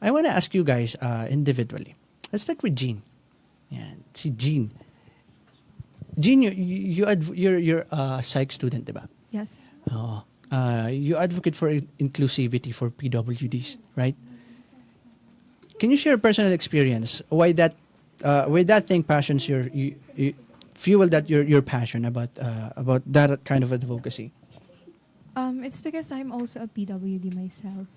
I want to ask you guys individually. Let's start with Jean. Yan, si Jean. Jean, you're a psych student, diba? Yes. You advocate for inclusivity for PWDs, right? Can you share a personal experience why that thing passions you fuel that your passion about that kind of advocacy? It's because I'm also a PWD myself.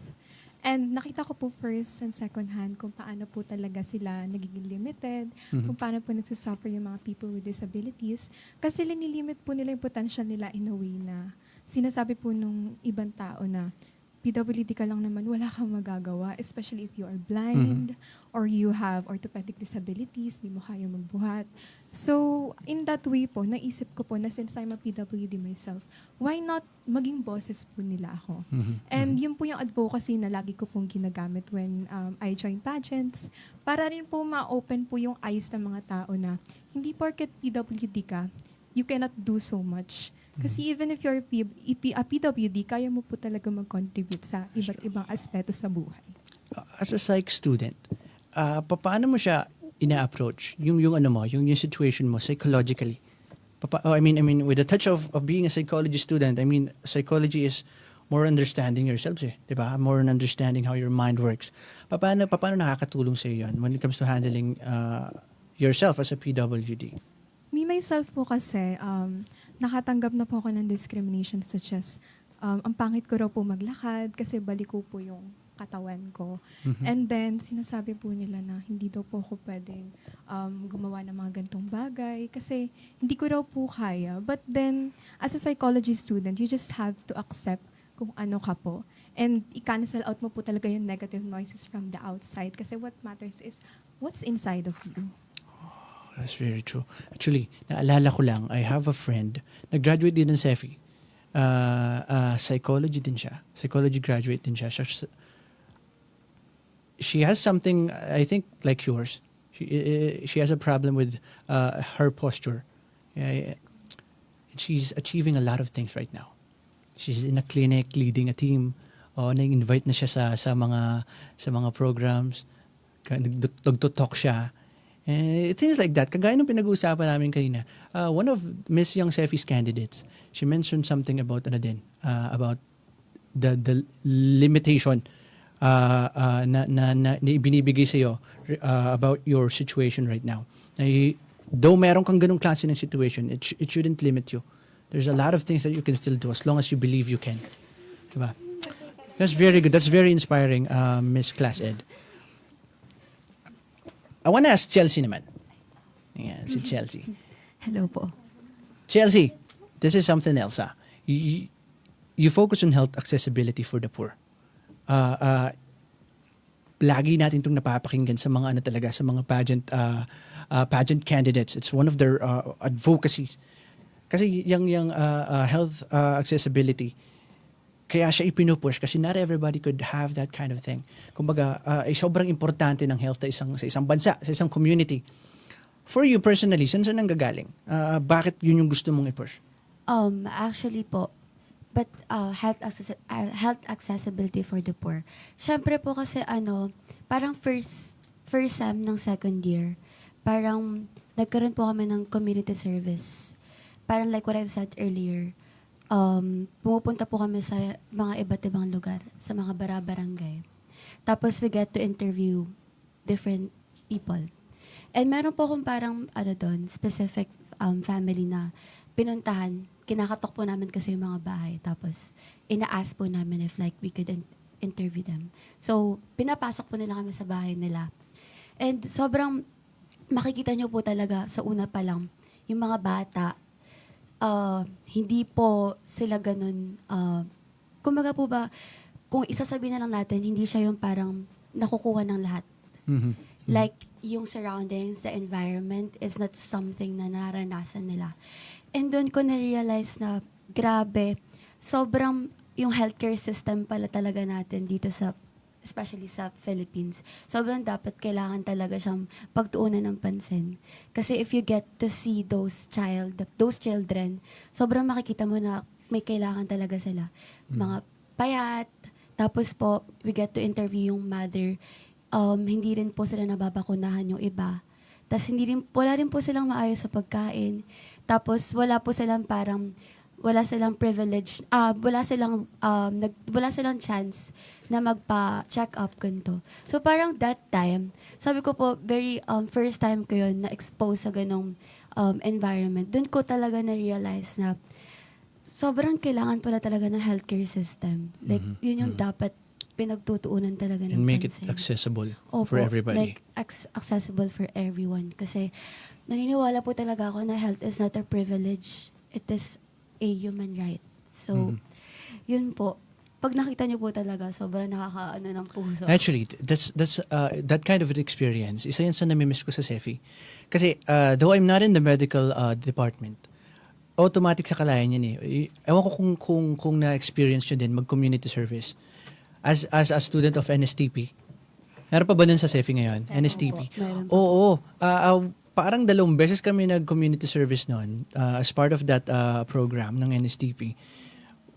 And nakita ko po first and second hand kung paano po talaga sila nagiging limited, kung paano po nagsasuffer yung mga people with disabilities. Kasi linilimit po nila yung potential nila in a way na sinasabi po nung ibang tao na PWD ka lang naman, wala kang magagawa, especially if you are blind or you have orthopedic disabilities, di mo kaya magbuhat. So, in that way po, naisip ko po na since I'm a PWD myself, why not maging boses po nila ako? And yun po yung advocacy na lagi ko pong ginagamit when I join pageants, para rin po ma-open po yung eyes ng mga tao na hindi porket PWD ka, you cannot do so much. Kasi even if you're a PWD, kaya mo po talaga mag-contribute sa iba't ibang aspeto sa buhay. As a psych student, paano mo siya ina-approach? Yung situation mo psychologically? I mean, with the touch of being a psychology student, I mean, psychology is more understanding yourselves, diba? More on understanding how your mind works. Paano nakakatulong sa iyo yan when it comes to handling yourself as a PWD? Me myself po kasi, nakatanggap na po ako ng discrimination such as, ang pangit ko raw po maglakad kasi baliko po yung katawan ko. And then, sinasabi po nila na hindi daw po ako pwedeng gumawa ng mga gantong bagay kasi hindi ko raw po kaya. But then, as a psychology student, you just have to accept kung ano ka po. And i-cancel out mo po talaga yung negative noises from the outside kasi what matters is what's inside of you. That's very true. Actually, naalala ko lang, I have a friend, nag-graduate din ng CEFI. Psychology din siya. Psychology graduate din siya. She has something, I think, like yours. She has a problem with her posture. She's achieving a lot of things right now. She's in a clinic, leading a team. Na-invite na siya sa mga programs. Nagtutok siya. Things like that. Kagaya nung pinag-uusapan namin kanina, one of Miss Young Cefi's candidates, she mentioned something about about the limitation na binibigay sa iyo about your situation right now. Though meron kang ganung klase ng situation, it shouldn't limit you. There's a lot of things that you can still do as long as you believe you can. Diba? That's very good. That's very inspiring, Miss Class Ed. I want to ask Chelsea naman. Ayan, si Chelsea. Hello po. Chelsea, this is something else. You focus on health accessibility for the poor. Lagi natin itong napapakinggan sa mga sa mga pageant candidates. It's one of their advocacies. Kasi yung health accessibility, kaya siya ipinupush kasi not everybody could have that kind of thing. Kumbaga, sobrang importante ng health sa isang bansa, sa isang community. For you personally, saan nanggagaling? Bakit yun yung gusto mong i-push? Actually po, but health accessibility for the poor. Siyempre po kasi parang first sem ng second year, parang nagkaroon po kami ng community service. Parang like what I've said earlier, pumupunta po kami sa mga iba't ibang lugar, sa mga barangay. Tapos we get to interview different people. And meron po akong parang doon, specific family na pinuntahan. Kinakatok po namin kasi yung mga bahay. Tapos ina-ask po namin if like we could interview them. So pinapasok po nila kami sa bahay nila. And sobrang makikita nyo po talaga sa una pa lang, yung mga bata, hindi po sila ganun, kumbaga po ba, kung isasabihin na lang natin, hindi siya yung parang nakukuha ng lahat. Mm-hmm. Like, yung surroundings, the environment is not something na naranasan nila. And doon ko na-realize na, grabe, sobrang yung healthcare system pala talaga natin dito especially sa Philippines, sobrang dapat kailangan talaga siyang pagtuunan ng pansin. Kasi if you get to see those children, sobrang makikita mo na may kailangan talaga sila. Mga payat, tapos po, we get to interview yung mother. Hindi rin po sila nababakunahan yung iba. Tapos wala rin po silang maayos sa pagkain. Tapos wala silang privilege, wala silang chance na magpa-check up ganito. So parang that time, sabi ko po, very first time ko yun na-expose sa ganong environment. Doon ko talaga na-realize na sobrang kailangan pala talaga ng healthcare system. Like, yun yung dapat pinagtutuunan talaga ng And make pansin. it accessible Opo, for everybody. Like, accessible for everyone. Kasi naniniwala po talaga ako na health is not a privilege. It is a human right. So, yun po. Pag nakita niyo po talaga, sobrang nakakaano ng puso. Actually, that's that kind of an experience. Isa yan sa namimiss ko sa Cefi. Kasi, though I'm not in the medical department, automatic sa kalayan yan eh. Ewan ko kung na-experience nyo din mag-community service. As a student of NSTP, meron pa ba nun sa Cefi ngayon? NSTP? Oo. parang 2 beses kami nag-community service noon as part of that program ng NSTP.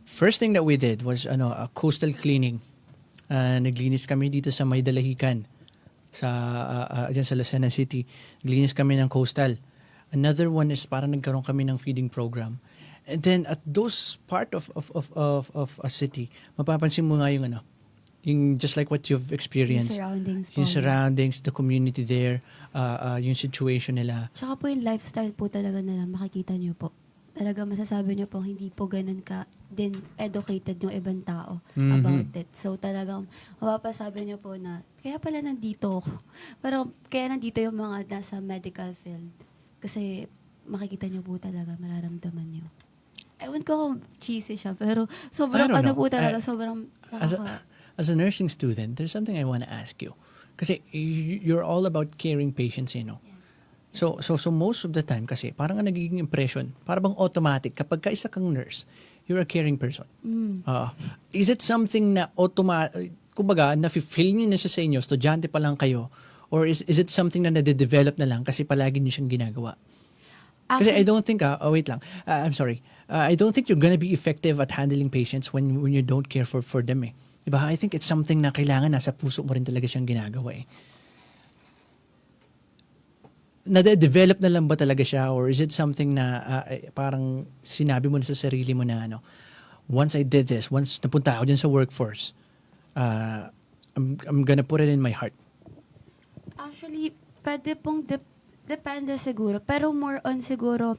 First thing that we did was a coastal cleaning. Naglinis kami dito sa May Dalahican dyan sa Lucena City. Naglinis kami ng coastal. Another one is parang nagkaroon kami ng feeding program. And then at those part of a city, mapapansin mo nga yung just like what you've experienced. Yung surroundings, the community there, yung situation nila. Tsaka po yung lifestyle po talaga nila, makikita nyo po. Talaga masasabi nyo po, hindi po ganun ka din educated yung ibang tao about it. So talagang mapapasabi nyo po na, kaya pala nandito ako. Pero kaya nandito yung mga nasa medical field. Kasi makikita nyo po talaga, mararamdaman nyo. Ewan ko kung cheesy siya, pero sobrang po talaga, sobrang As a nursing student, there's something I want to ask you. Kasi you're all about caring patients, you know. So most of the time kasi parang ang nagiging impression, parang bang automatic kapag ka isa kang nurse, you're a caring person. Is it something na kumbaga na-feel niyo na siya sa inyo, estudyante pa lang kayo, or is it something na nade-develop na lang kasi palagi niyo siyang ginagawa? Kasi I don't think wait lang. I'm sorry. I don't think you're gonna be effective at handling patients when you don't care for them eh. Diba? I think it's something na kailangan nasa puso mo rin talaga siyang ginagawa eh. Nade-develop na lang ba talaga siya, or is it something na parang sinabi mo na sa sarili mo na once I did this, once napunta ako dyan sa workforce, I'm gonna put it in my heart? Actually, pwede pong depende siguro, pero more on siguro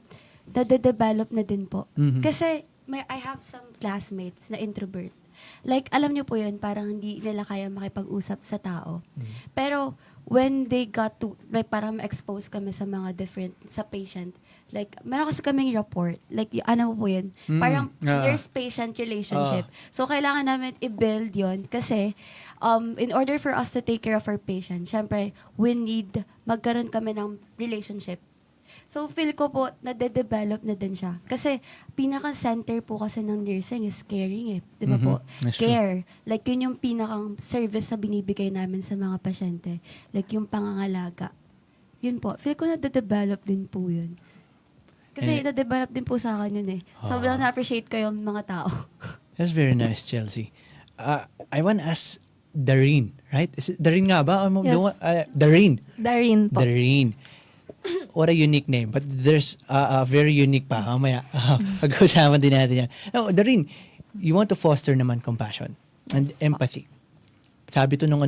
nade-develop na din po. Kasi I have some classmates na introvert. Like, alam niyo po yun, parang hindi nila kaya makipag-usap sa tao. Pero, when they got to, like, parang ma-expose kami sa mga different, sa patient, like, meron kasi kaming report. Like, ano po yun? Parang nurse-patient relationship. So, kailangan namin i-build yun kasi, in order for us to take care of our patient, syempre, we need, magkaroon kami ng relationship. So, feel ko po, nade-develop na din siya. Kasi, pinaka-center po kasi ng nursing is caring eh. Di ba po? Care. Like, yun yung pinakang service na binibigay namin sa mga pasyente. Like, yung pangangalaga. Yun po. Feel ko nade-develop din po yun. Kasi, nade-develop din po sa akin yun eh. Sobrang na-appreciate ko yung mga tao. That's very nice, Chelsea. I want to ask Dareen, right? Is it Dareen nga ba? Yes. Dareen. Dareen po. Dareen. What a unique name. But there's a very unique pa. Mamaya, pag-usapan din natin yan. No, Dareen, you want to foster naman compassion and empathy. Sabi to nung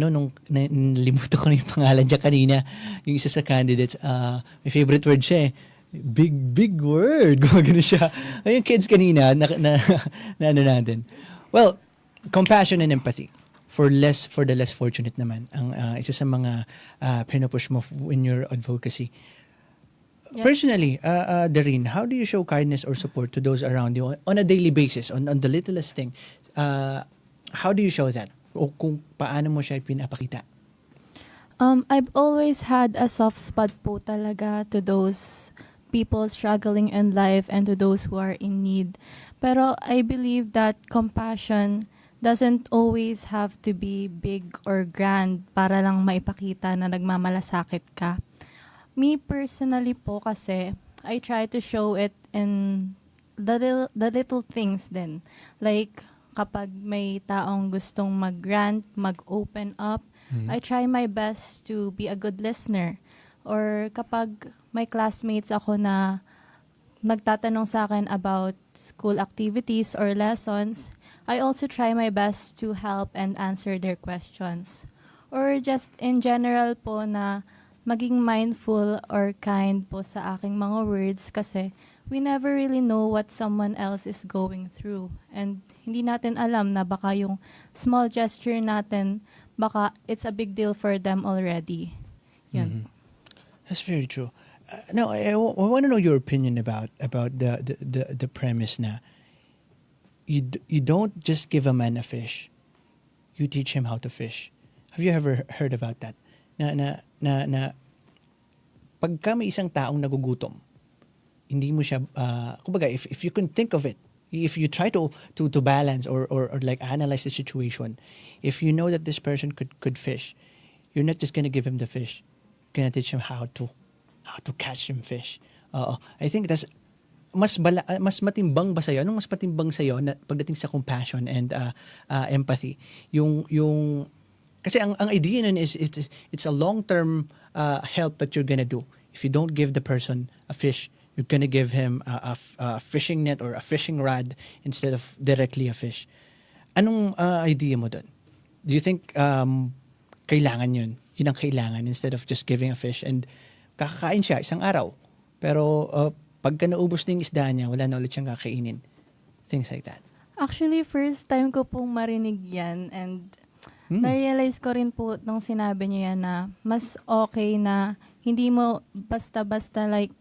nalimuto ko na yung pangalan niya kanina, yung isa sa candidates, my favorite word siya eh. Big word. Gumagano siya. Yung kids kanina, na ano natin. Well, compassion and empathy for the less fortunate naman ang isa sa mga pinupush mo in your advocacy. Yes. Personally, Dareen, how do you show kindness or support to those around you on a daily basis, on the littlest thing? How do you show that? O kung paano mo siya pinapakita? I've always had a soft spot po talaga to those people struggling in life and to those who are in need. Pero I believe that compassion doesn't always have to be big or grand para lang maipakita na nagmamalasakit ka. Me personally po kasi, I try to show it in the little things din. Like, kapag may taong gustong mag-rant, mag-open up, I try my best to be a good listener. Or kapag may classmates ako na nagtatanong sa akin about school activities or lessons, I also try my best to help and answer their questions. Or just in general po na maging mindful or kind po sa aking mga words kasi we never really know what someone else is going through. And hindi natin alam na baka yung small gesture natin, baka it's a big deal for them already. Yun. That's very true. Now, I want to know your opinion about the premise na you don't just give a man a fish, you teach him how to fish. Have you ever heard about that? Na pagka may isang taong nagugutom, hindi mo siya, kumbaga, if you can think of it, if you try to balance or like analyze the situation, if you know that this person could fish, you're not just gonna give him the fish, you're gonna teach him how to how to catch some fish. Oo. I think that's mas matimbang ba sa'yo? Anong mas matimbang sa'yo na pagdating sa compassion and empathy? Yung kasi ang idea nun is it's a long-term help that you're gonna do. If you don't give the person a fish, you're gonna give him a fishing net or a fishing rod instead of directly a fish. Anong idea mo dun? Do you think kailangan yun? Yun ang kailangan instead of just giving a fish and kakakain siya isang araw. Pero pagka naubos na yung isda niya, wala na ulit siyang kakainin. Things like that. Actually, first time ko pong marinig yan and na-realize ko rin po nung sinabi niyo yan na mas okay na hindi mo basta-basta like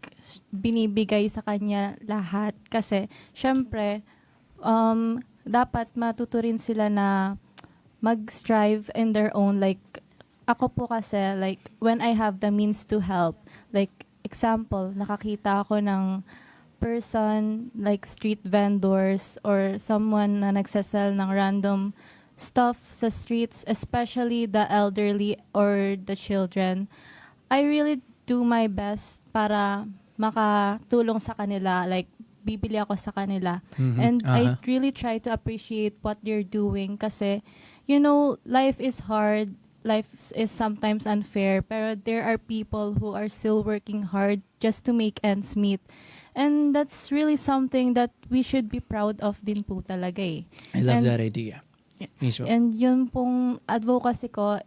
binibigay sa kanya lahat. Kasi, syempre, dapat matuto rin sila na mag-strive in their own. Like, ako po kasi, like, when I have the means to help, like, example, nakakita ako ng person, like street vendors or someone na nagsasell ng random stuff sa streets, especially the elderly or the children. I really do my best para makatulong sa kanila, like bibili ako sa kanila. And I really try to appreciate what they're doing kasi, you know, life is hard. Life is sometimes unfair, pero there are people who are still working hard just to make ends meet. And that's really something that we should be proud of din po talaga eh. I love that idea. And yun pong advocacy ko,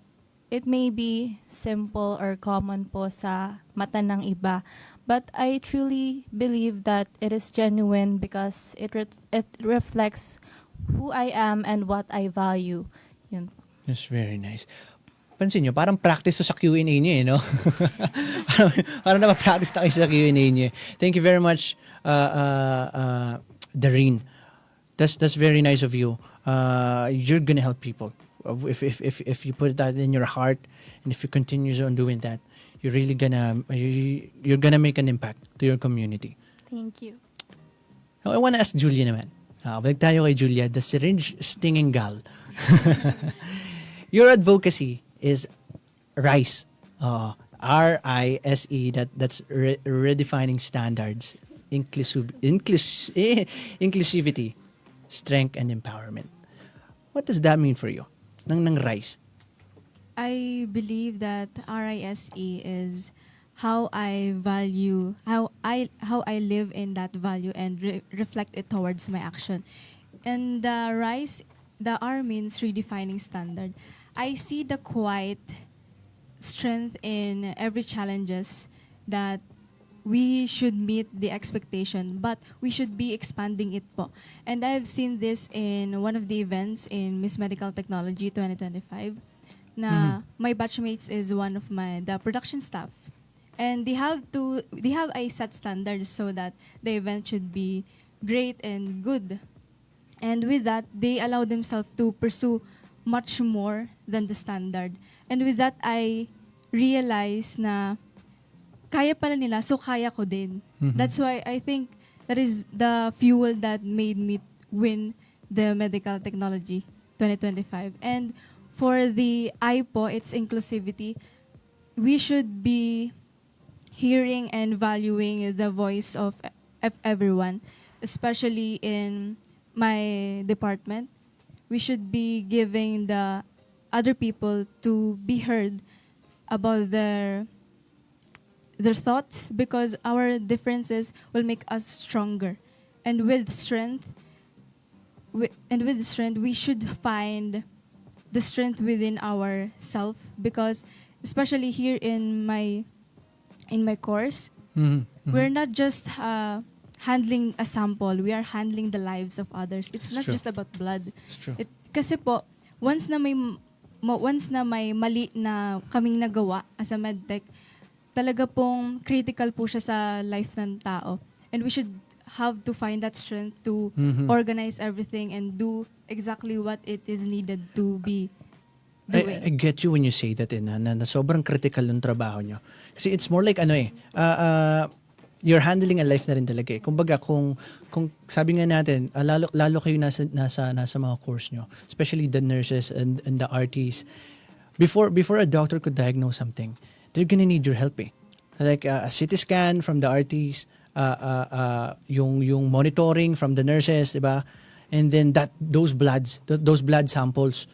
it may be simple or common po sa mata ng iba, but I truly believe that it is genuine because it reflects who I am and what I value. Yun po. That's very nice. Pansin nyo, parang practice to sa Q&A nyo eh, no? parang napapractice na kayo sa Q&A nyo. Thank you very much, Dareen. That's very nice of you. You're gonna help people. If you put that in your heart, and if you continue on doing that, you're really gonna make an impact to your community. Thank you. Now, I wanna ask Julia naman. Balik tayo kay Julia, the syringe stinging gal. Your advocacy is RISE. RISE. That's redefining standards, inclusivity, strength, and empowerment. What does that mean for you? Nang RISE. I believe that RISE is how I value, how I live in that value and reflect it towards my action. And the RISE, the R means redefining standard. I see the quiet strength in every challenges that we should meet the expectation, but we should be expanding it po. And I've seen this in one of the events in Miss Medical Technology 2025 na my batchmates is one of the production staff. And they have a set standard so that the event should be great and good. And with that, they allow themselves to pursue much more than the standard. And with that, I realize na kaya pala nila, so kaya ko din. That's why I think that is the fuel that made me win the Medical Technology 2025. And for the I po, it's inclusivity. We should be hearing and valuing the voice of everyone, especially in my department. We should be giving the other people to be heard about their thoughts, because our differences will make us stronger. And with strength, we should find the strength within ourself, because especially here in my course, we're not just handling a sample, we are handling the lives of others. It's not just about blood. It's true. Kasi po, once na may mali na kaming nagawa as a medtech, talaga pong critical po siya sa life ng tao. And we should have to find that strength to organize everything and do exactly what it is needed to be doing. I get you when you say that, na sobrang critical yung trabaho nyo. Kasi it's more like you're handling a life na rin talaga eh. Kumbaga, kung sabi nga natin, lalo kayo nasa mga course nyo, especially the nurses and the RTs, before a doctor could diagnose something, they're gonna need your help eh. like a CT scan from the RTs, yung monitoring from the nurses, di ba? And then those blood samples,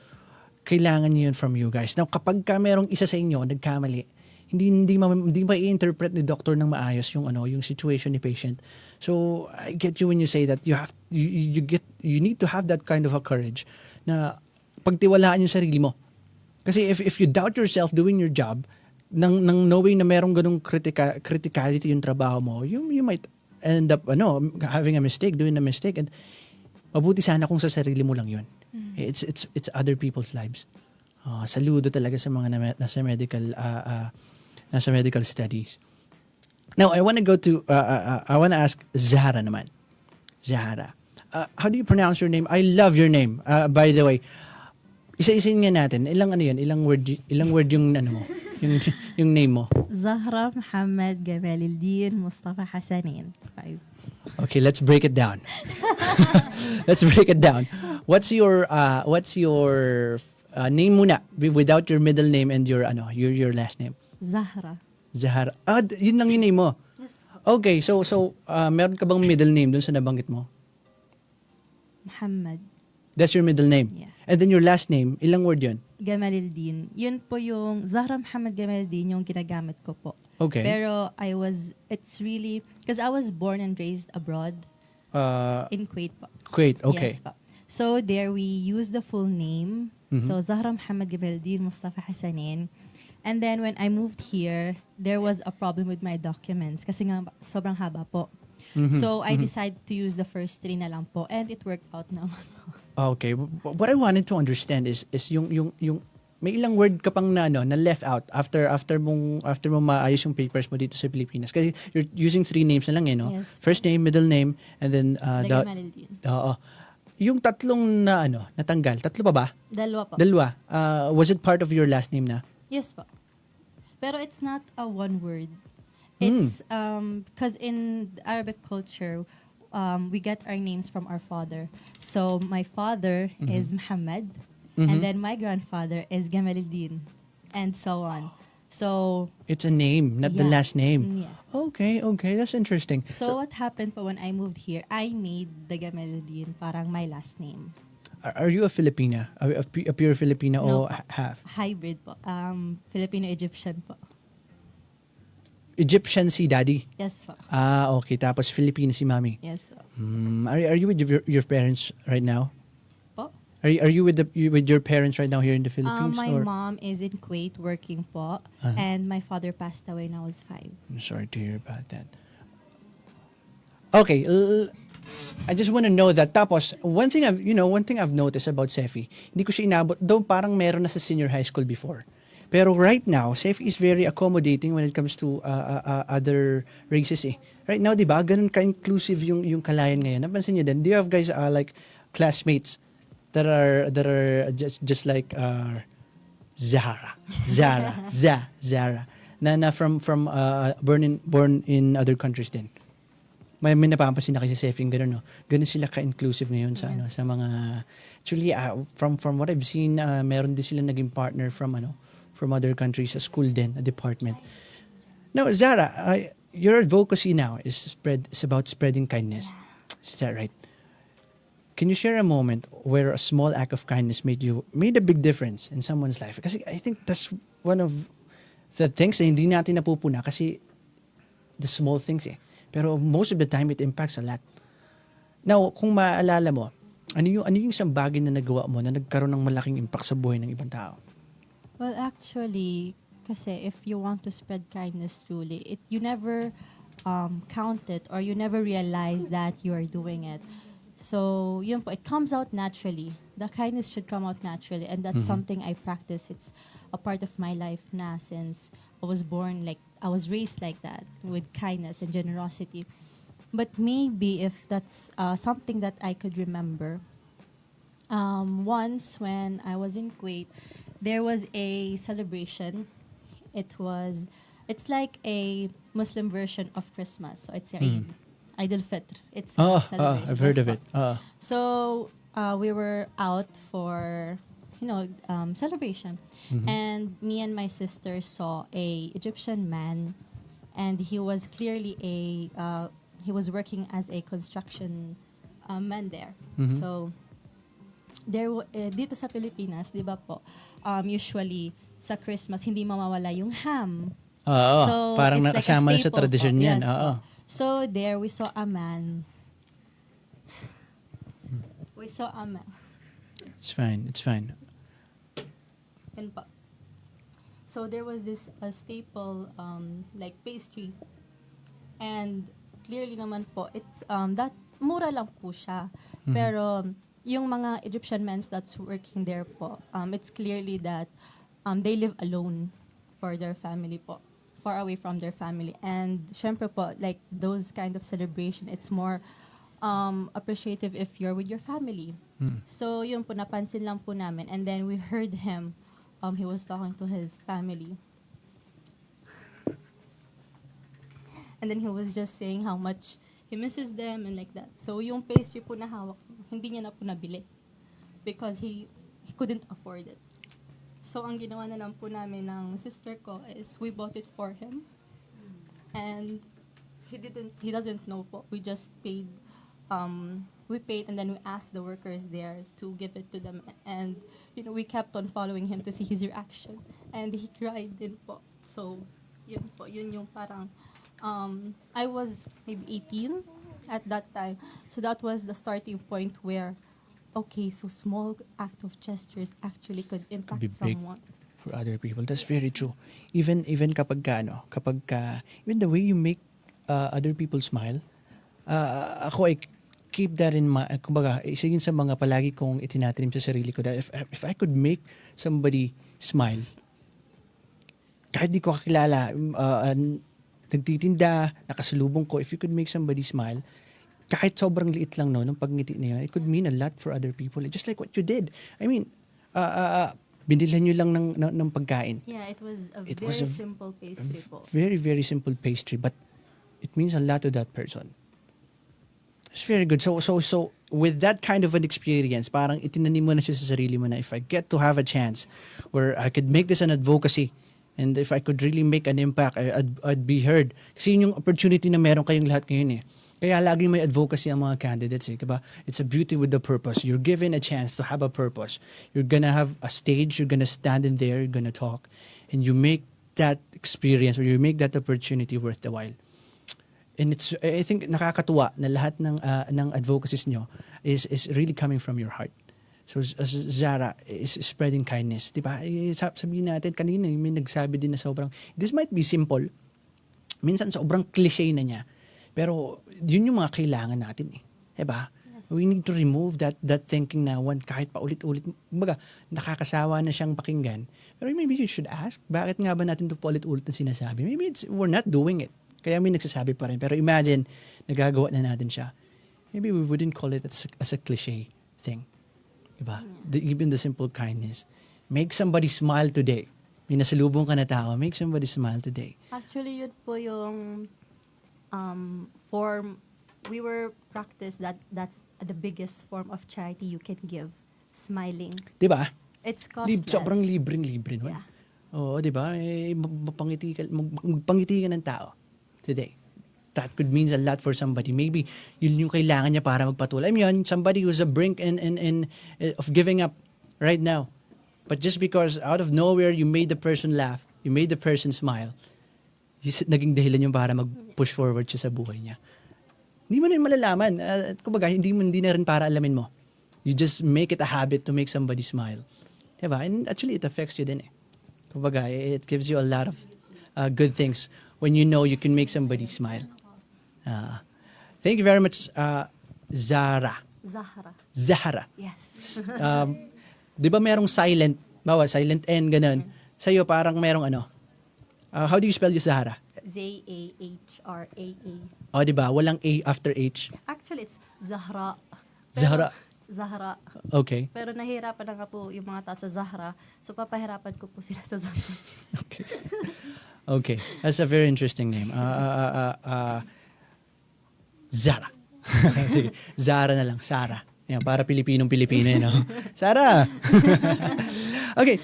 kailangan niyo yun from you guys. Now, kapag merong isa sa inyo nagkamali, hindi ma-interpret ni doctor ng maayos yung situation ni patient. So I get you when you say that you need to have that kind of a courage na pagtiwalaan yung sarili mo. Kasi if you doubt yourself doing your job, nang knowing na merong ganung criticality yung trabaho mo, you might end up having a mistake, doing a mistake, and mabuti sana kung sa sarili mo lang yun. It's other people's lives. Saludo talaga sa mga nasa medical studies. Now, I want to go to I want to ask Zahara naman. Zahara. How do you pronounce your name? I love your name. By the way, isa-isin nga natin. Ilang word yung mo? yung name mo. Zahra Muhammad Gamalildin Mustafa Hassanin. 5. Okay, let's break it down. Let's break it down. What's your name muna without your middle name and your last name? Zahra. Zahara. Yun lang yung name mo. Yes. Okay, so meron ka bang middle name dun sa nabanggit mo? Muhammad. That's your middle name. Yeah. And then your last name, ilang word yun? Gamalildin. Yun po yung Zahra Muhammad Gamalildin yung ginagamit ko po. Okay. Pero it's really, because I was born and raised abroad in Kuwait po. Kuwait, okay. Yes po. So there we use the full name. Mhm. So Zahra Muhammad Gamalildin Mustafa Hassanin. And then when I moved here, there was a problem with my documents kasi nga sobrang haba po. Mhm. So I Mhm. decided to use the first 3 na lang po, and it worked out naman. Okay. What I wanted to understand is yung may ilang word ka pang na left out after mo maayos yung papers mo dito sa Pilipinas. Kasi you're using 3 names na lang no? Yes. First name, middle name, and then Gamalildin. Yung tatlong na natanggal. Tatlo pa ba? Dalawa po. Dalawa. Was it part of your last name na? Yes po. Pero it's not a one word. It's because in Arabic culture, we get our names from our father. So my father is Muhammad, and then my grandfather is Gamalildin, and so on. So It's a name, not the Yeah. last name. Yeah. Okay, that's interesting. So what happened po when I moved here, I made the Gamalildin parang my last name. Are you a Filipina? A pure Filipina No o po. half? Hybrid po. Filipino-Egyptian po. Egyptian si daddy? Yes po. Okay. Tapos Filipino si mommy? Yes po. Are you with your parents right now? Po? Are you with your parents right now here in the Philippines? My or? mom is in Kuwait working po, and my father passed away when I was 5. I'm sorry to hear about that. Okay, I just want to know that. Tapos, one thing I've noticed about Sefi, hindi ko siya inabot, though parang meron na sa senior high school before. Pero right now, Sefi is very accommodating when it comes to other races eh. Right now, di ba, ganun ka-inclusive yung Kalayan ngayon. Napansin niyo din, do you have guys like classmates that are just like Zahra, na from born in other countries din? May napapansin na kasi sa Sefing gano'n, no? Ganun sila ka-inclusive ngayon sa sa mga actually from what I've seen, meron din sila naging partner from other countries sa school din, a department. Now, Zara, your advocacy now is about spreading kindness. Is that right? Can you share a moment where a small act of kindness made a big difference in someone's life? Kasi I think that's one of the things na hindi natin napupuna kasi the small things eh. Pero most of the time, it impacts a lot. Now, kung maaalala mo, ano yung isang bagay na nagawa mo na nagkaroon ng malaking impact sa buhay ng ibang tao? Well, actually, kasi if you want to spread kindness truly, you never count it or you never realize that you are doing it. So, yun po, it comes out naturally. The kindness should come out naturally, and that's something I practice. It's a part of my life na since I was raised like that, with kindness and generosity. But maybe if that's something that I could remember, once when I was in Kuwait, there was a celebration. It's like a Muslim version of Christmas. So it's Eid, Eid al-Fitr. It's a celebration. I've heard of it. So we were out for celebration, and me and my sister saw a Egyptian man and he was clearly he was working as a construction man there. So dito sa Pilipinas, di ba po, usually sa Christmas hindi mawawala yung ham. Oo, parang it's nakasama na sa staple tradisyon po. yan. Yes, Oo. po. So there we saw a man. We saw a man. It's fine. It's fine. Yan po. So there was this staple like pastry, and clearly naman po it's that mura lang po siya. Pero yung mga Egyptian men that's working there po, it's clearly that they live alone for their family po, far away from their family. And syempre po, like those kind of celebration, it's more appreciative if you're with your family. So yun po, napansin lang po namin. And then we heard him, he was talking to his family. And then he was just saying how much he misses them and like that. So yung pastry po na hawak, hindi niya na po nabili because he couldn't afford it. So ang ginawa na lang po namin ng sister ko is we bought it for him. And he doesn't know po. We just paid, we paid and then we asked the workers there to give it to them. And, we kept on following him to see his reaction. And he cried din po. So, yun yung parang, I was maybe 18 at that time. So that was the starting point where, okay, so small act of gestures actually could impact Be big someone. for other people. That's very true. Even kapag even the way you make other people smile, ako I keep that in mind. Kumbaga, isa yun sa mga palagi kong itinatanim sa sarili ko that if I could make somebody smile, kahit di ko kakilala, nagtitinda, nakasalubong ko, if you could make somebody smile, kahit sobrang liit lang nung pagngiti niya, it could mean a lot for other people. Just like what you did. I mean, binilhan nyo lang ng pagkain. Yeah, it was a very simple pastry po. Very, very simple pastry, but it means a lot to that person. It's very good. So with that kind of an experience, parang itinanim mo na siya sa sarili mo na if I get to have a chance where I could make this an advocacy and if I could really make an impact, I'd be heard. Kasi yun yung opportunity na meron kayong lahat ngayon eh. Kaya laging may advocacy ang mga candidates eh. Diba? It's a beauty with the purpose. You're given a chance to have a purpose. You're gonna have a stage, you're gonna stand in there, you're gonna talk, and you make that experience or you make that opportunity worth the while. And I think nakakatuwa na lahat ng advocacies nyo is really coming from your heart. So Zara is spreading kindness. Diba? Sabihin natin, kanina may nagsabi din na sobrang, this might be simple. Minsan sobrang cliche na niya. Pero yun yung mga kailangan natin eh. Diba? Yes. We need to remove that thinking na kahit pa ulit-ulit, baga, nakakasawa na siyang pakinggan. Pero maybe you should ask, bakit nga ba natin ito pa ulit-ulit na sinasabi? Maybe we're not doing it. Kaya may nagsasabi pa rin. Pero imagine, nagagawa na natin siya. Maybe we wouldn't call it as a cliche thing. Diba? Even the simple kindness. Make somebody smile today. May nasalubong ka na tao, make somebody smile today. Actually, yun po yung form, we were practiced that's the biggest form of charity you can give. Smiling. Diba? It's costless. Sobrang libreng-libre nun. Yeah. Oo, diba? Magpangiti ka ng tao today. That could mean a lot for somebody. Maybe yun yung kailangan niya para magpatuloy. I mean, somebody who's a brink of giving up right now. But just because out of nowhere you made the person laugh, you made the person smile, naging dahilan yung para mag-push forward siya sa buhay niya. Hindi mo na yung malalaman. Kumbaga, hindi na rin para alamin mo. You just make it a habit to make somebody smile. Diba? And actually, it affects you din eh. Kumbaga, it gives you a lot of good things when you know you can make somebody smile. Thank you very much, Zahra. Yes. Di ba merong silent, silent N, ganun. Sa'yo parang merong ano. How do you spell yung Zahra? Zahra. Oh, di ba? Walang A after H. Actually, it's Zahra. Zahra. Okay. Pero nahihirapan na nga po yung mga tao sa Zahra. So, papahirapan ko po sila sa Zahra. Okay. That's a very interesting name. Zara. Sige. Zara na lang. Sara. Yan, para Pilipinong-Pilipino yun. No? Sara! Okay.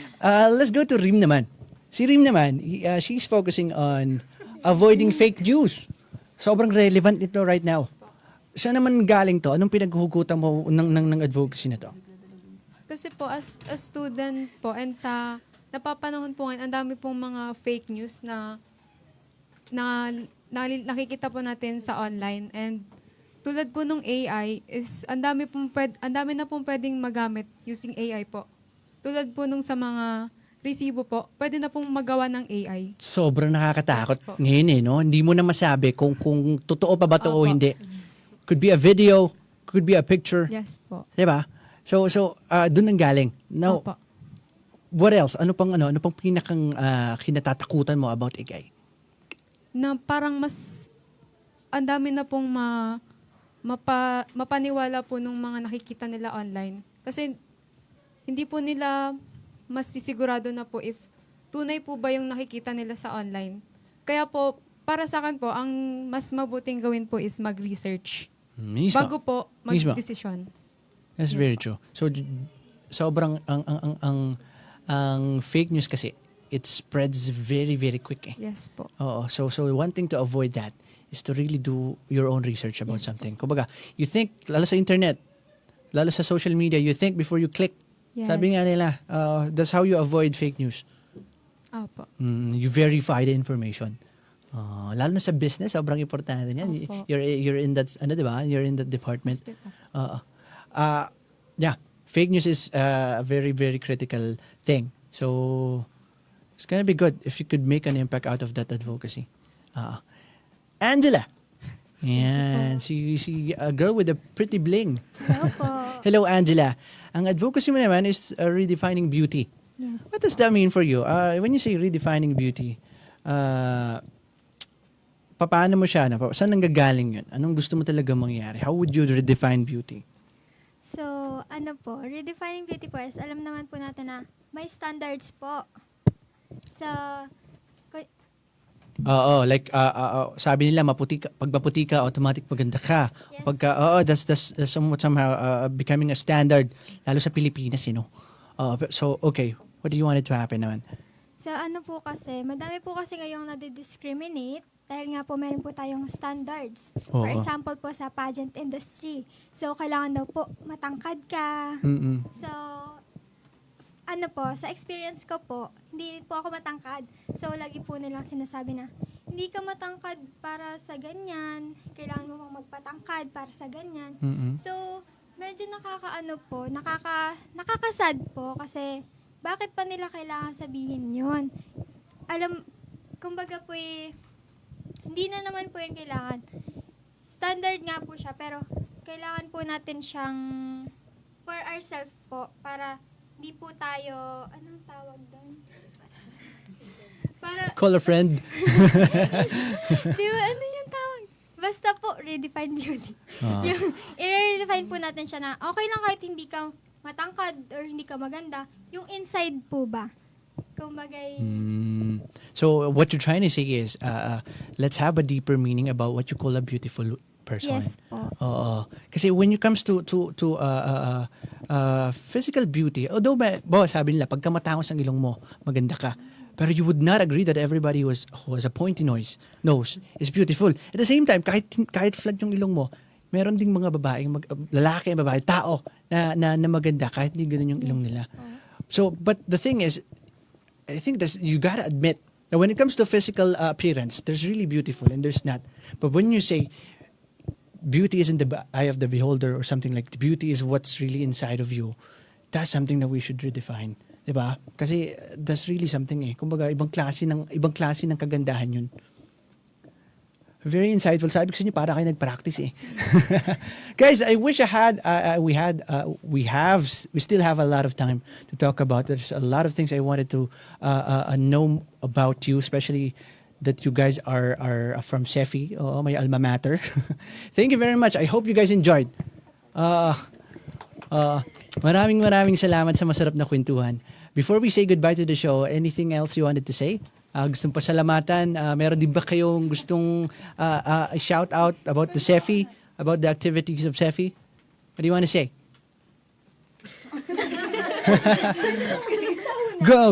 Let's go to Rim naman. Si Rim naman, she's focusing on avoiding fake news. Sobrang relevant ito right now. Saan naman galing to? Anong pinaghuhugutan mo ng advocacy na to? Kasi po, as a student po, and sa napapanahon po ngayon, ang dami pong mga fake news na nakikita po natin sa online. And tulad po nung AI, is ang dami na pong pwedeng magamit using AI po. Tulad po nung sa mga resibo po, pwede na pong magawa ng AI. Sobrang nakakatakot Yes po. ngayon no? Hindi mo na masabi kung totoo pa ba to o hindi. Could be a video, could be a picture. Yes po. Diba? So doon ang galing. Now, Opo. what else? Ano pang pinakang kinatatakutan mo about AI? Na parang ang dami na pong mapaniwala po nung mga nakikita nila online. Kasi hindi po nila mas sisigurado na po if tunay po ba yung nakikita nila sa online. Kaya po, para sa akin po, ang mas mabuting gawin po is mag-research. Mismo. Bago po Mismo. mag-desisyon. That's very true. So sobrang ang fake news kasi it spreads very very quick eh. Yes po. Oo. So one thing to avoid that is to really do your own research about something. Kumbaga, you think lalo sa internet, lalo sa social media, you think before you click. Yes. Sabi nga nila, that's how you avoid fake news. Opo. You verify the information. Lalo na sa business, sobrang importante niyan. Opo. You're in that diba? You're in that department. Yeah, fake news is a very very critical thing. So it's gonna be good if you could make an impact out of that advocacy. Angela. Yan, si a girl with a pretty bling. Hello Angela. Ang advocacy mo naman is redefining beauty. Yes. What does that mean for you? When you say redefining beauty, paano mo siya? Saan nanggagaling yun? Anong gusto mo talaga mangyari? How would you redefine beauty? So, redefining beauty po is, alam naman po natin na may standards po. So, Oo, like sabi nila pag maputi ka, automatic maganda ka. Yes. That's somehow becoming a standard lalo sa Pilipinas, you know. So okay, what do you want it to happen naman? so madami po kasi ngayong nadi-discriminate dahil nga po meron po tayong standards. For Oo. example po sa pageant industry. So, kailangan daw po matangkad ka. Mm-mm. So, sa experience ko po, hindi po ako matangkad. So, lagi po nilang sinasabi na, hindi ka matangkad para sa ganyan. Kailangan mo pang magpatangkad para sa ganyan. Mm-mm. So, medyo nakakasad po kasi bakit pa nila kailangan sabihin yun? Kumbaga po hindi na naman po yung kailangan. Standard nga po siya, pero kailangan po natin siyang for ourselves po, para hindi po tayo, anong tawag doon? Para, Call a friend. di ba, ano yung tawag? Basta po, redefine beauty. Yung, i-redefine po natin siya na, okay lang kahit hindi ka matangkad or hindi ka maganda, yung inside po ba? Kumbagay, So what you're trying to say is, let's have a deeper meaning about what you call a beautiful person. yes po. Oo. Kasi when it comes to physical beauty, although sabi nila, pagka matangos ang ilong mo, maganda ka. Pero you would not agree that everybody who has a pointy nose is beautiful. At the same time, kahit flat yung ilong mo, meron ding mga lalaki and babae, tao na maganda kahit hindi ganun yung ilong nila. So, but the thing is, I think you gotta admit that when it comes to physical appearance, there's really beautiful and there's not. But when you say beauty is in the eye of the beholder or something like beauty is what's really inside of you, that's something that we should redefine. Diba? Kasi that's really something Kumbaga, ibang klase ng kagandahan yun. Very insightful. Sabi ko sa inyo, para kayo nag-practice Guys, I wish we still have a lot of time to talk about. There's a lot of things I wanted to know about you, especially that you guys are from CEFI, my alma mater. Thank you very much. I hope you guys enjoyed. Maraming salamat sa masarap na kwentuhan. Before we say goodbye to the show, anything else you wanted to say? Gustong pasalamatan? Meron din ba kayong gustong shout out about the CEFI, about the activities of CEFI? What do you want to say? Go.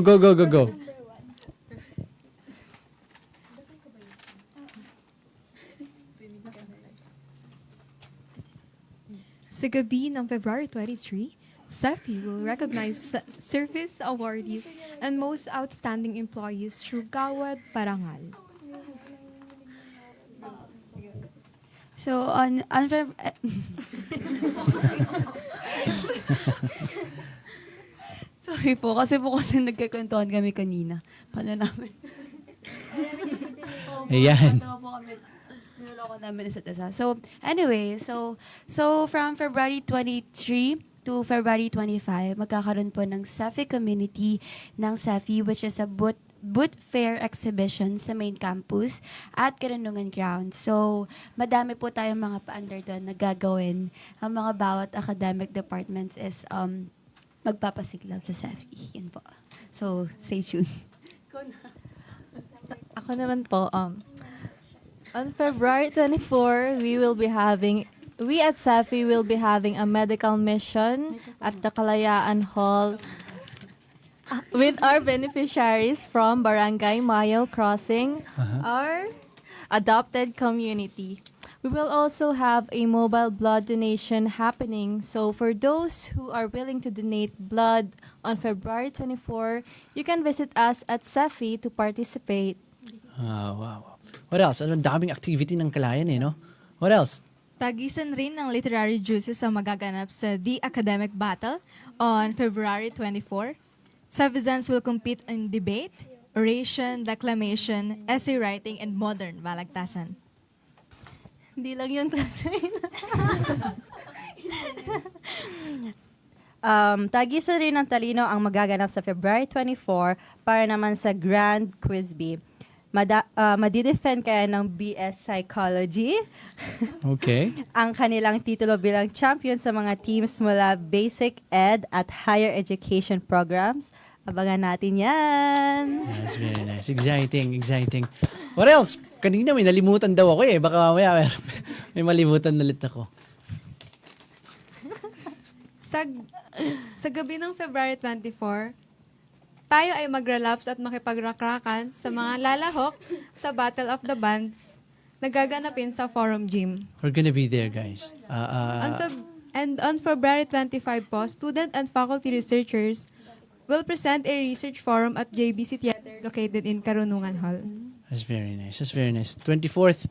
Sa gabi ng February 23, CEFI will recognize service awardees and most outstanding employees through Gawad Parangal. So, on Sorry po, kasi nagkakwentuhan kami kanina. Paano namin? Ayan. Niloloko namin isa't isa. So, anyway, so from February 23 to February 25, magkakaroon po ng CEFI community ng CEFI, which is a boot fair exhibition sa main campus at Karunungan Ground. So, madami po tayong mga pa-under doon na gagawin. Ang mga bawat academic departments is magpapasiklab sa CEFI. Yan po. So, stay tuned. Ako naman po, on February 24, we at CEFI will be having a medical mission at the Kalayaan Hall with our beneficiaries from Barangay Mayo Crossing, our adopted community. We will also have a mobile blood donation happening. So for those who are willing to donate blood on February 24, you can visit us at CEFI to participate. Wow. What else? Ang daming activity ng Kalayan no? What else? Tagisan rin ng literary juices ang magaganap sa The Academic Battle on February 24. Citizens will compete in debate, oration, declamation, essay writing, and modern balagtasan. Hindi lang yun, classmate. Tagisan rin ng talino ang magaganap sa February 24 para naman sa Grand Quiz Bee. Madidefend kaya ng BS Psychology Okay. ang kanilang titulo bilang champion sa mga teams mula basic ed at higher education programs. Abangan natin yan. That's very nice. Exciting. What else? Kanina may nalimutan daw ako Baka mamaya may malimutan ulit ako. Sa gabi ng February 24, tayo ay magrelapse at makipagrakrakan sa mga lalahok sa Battle of the Bands na gaganapin sa Forum Gym. We're gonna be there, guys. On February 25 po, student and faculty researchers will present a research forum at JBC Theater located in Karunungan Hall. That's very nice. 24th.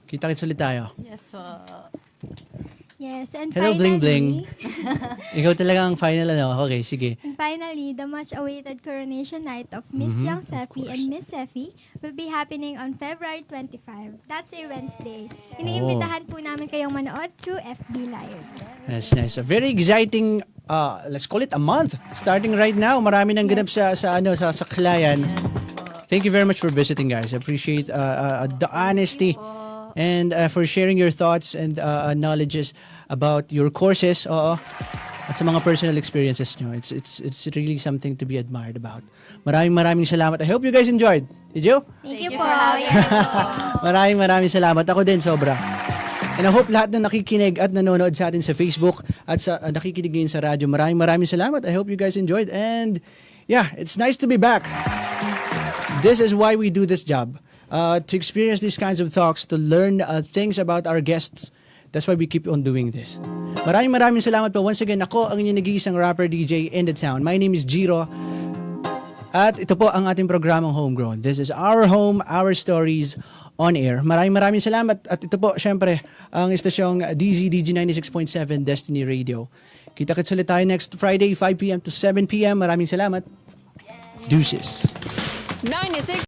Kita-kits ulit tayo. Yes, Yes, and Hello, finally, Bling Bling. Ikaw talaga ang final Okay, sige. And finally, the much-awaited coronation night of Miss Young Sefi and Miss Sefi will be happening on February 25. That's a Wednesday. Iniimbitahan po namin kayong manood through FB Live. That's nice. A very exciting, let's call it a month. Starting right now, marami nang ganap sa Kalayan. Thank you very much for visiting, guys. I appreciate the honesty and for sharing your thoughts and knowledges about your courses at sa mga personal experiences nyo. It's really something to be admired about. Maraming salamat. I hope you guys enjoyed. Did you? Thank you po. Maraming salamat. Ako din, sobra. And I hope lahat na nakikinig at nanonood sa atin sa Facebook at sa nakikinig ngayon sa radyo. Maraming salamat. I hope you guys enjoyed. And yeah, it's nice to be back. This is why we do this job. To experience these kinds of talks, to learn things about our guests. That's why we keep on doing this. Maraming salamat po. Once again, ako ang inyong nag-iisang rapper DJ in the town. My name is Jiro. At ito po ang ating programang Homegrown. This is our home, our stories on air. Maraming salamat. At ito po, syempre, ang istasyong DZDG 96.7 Destiny Radio. Kita-kits ulit tayo next Friday, 5 p.m. to 7 p.m. Maraming salamat. Deuces. 96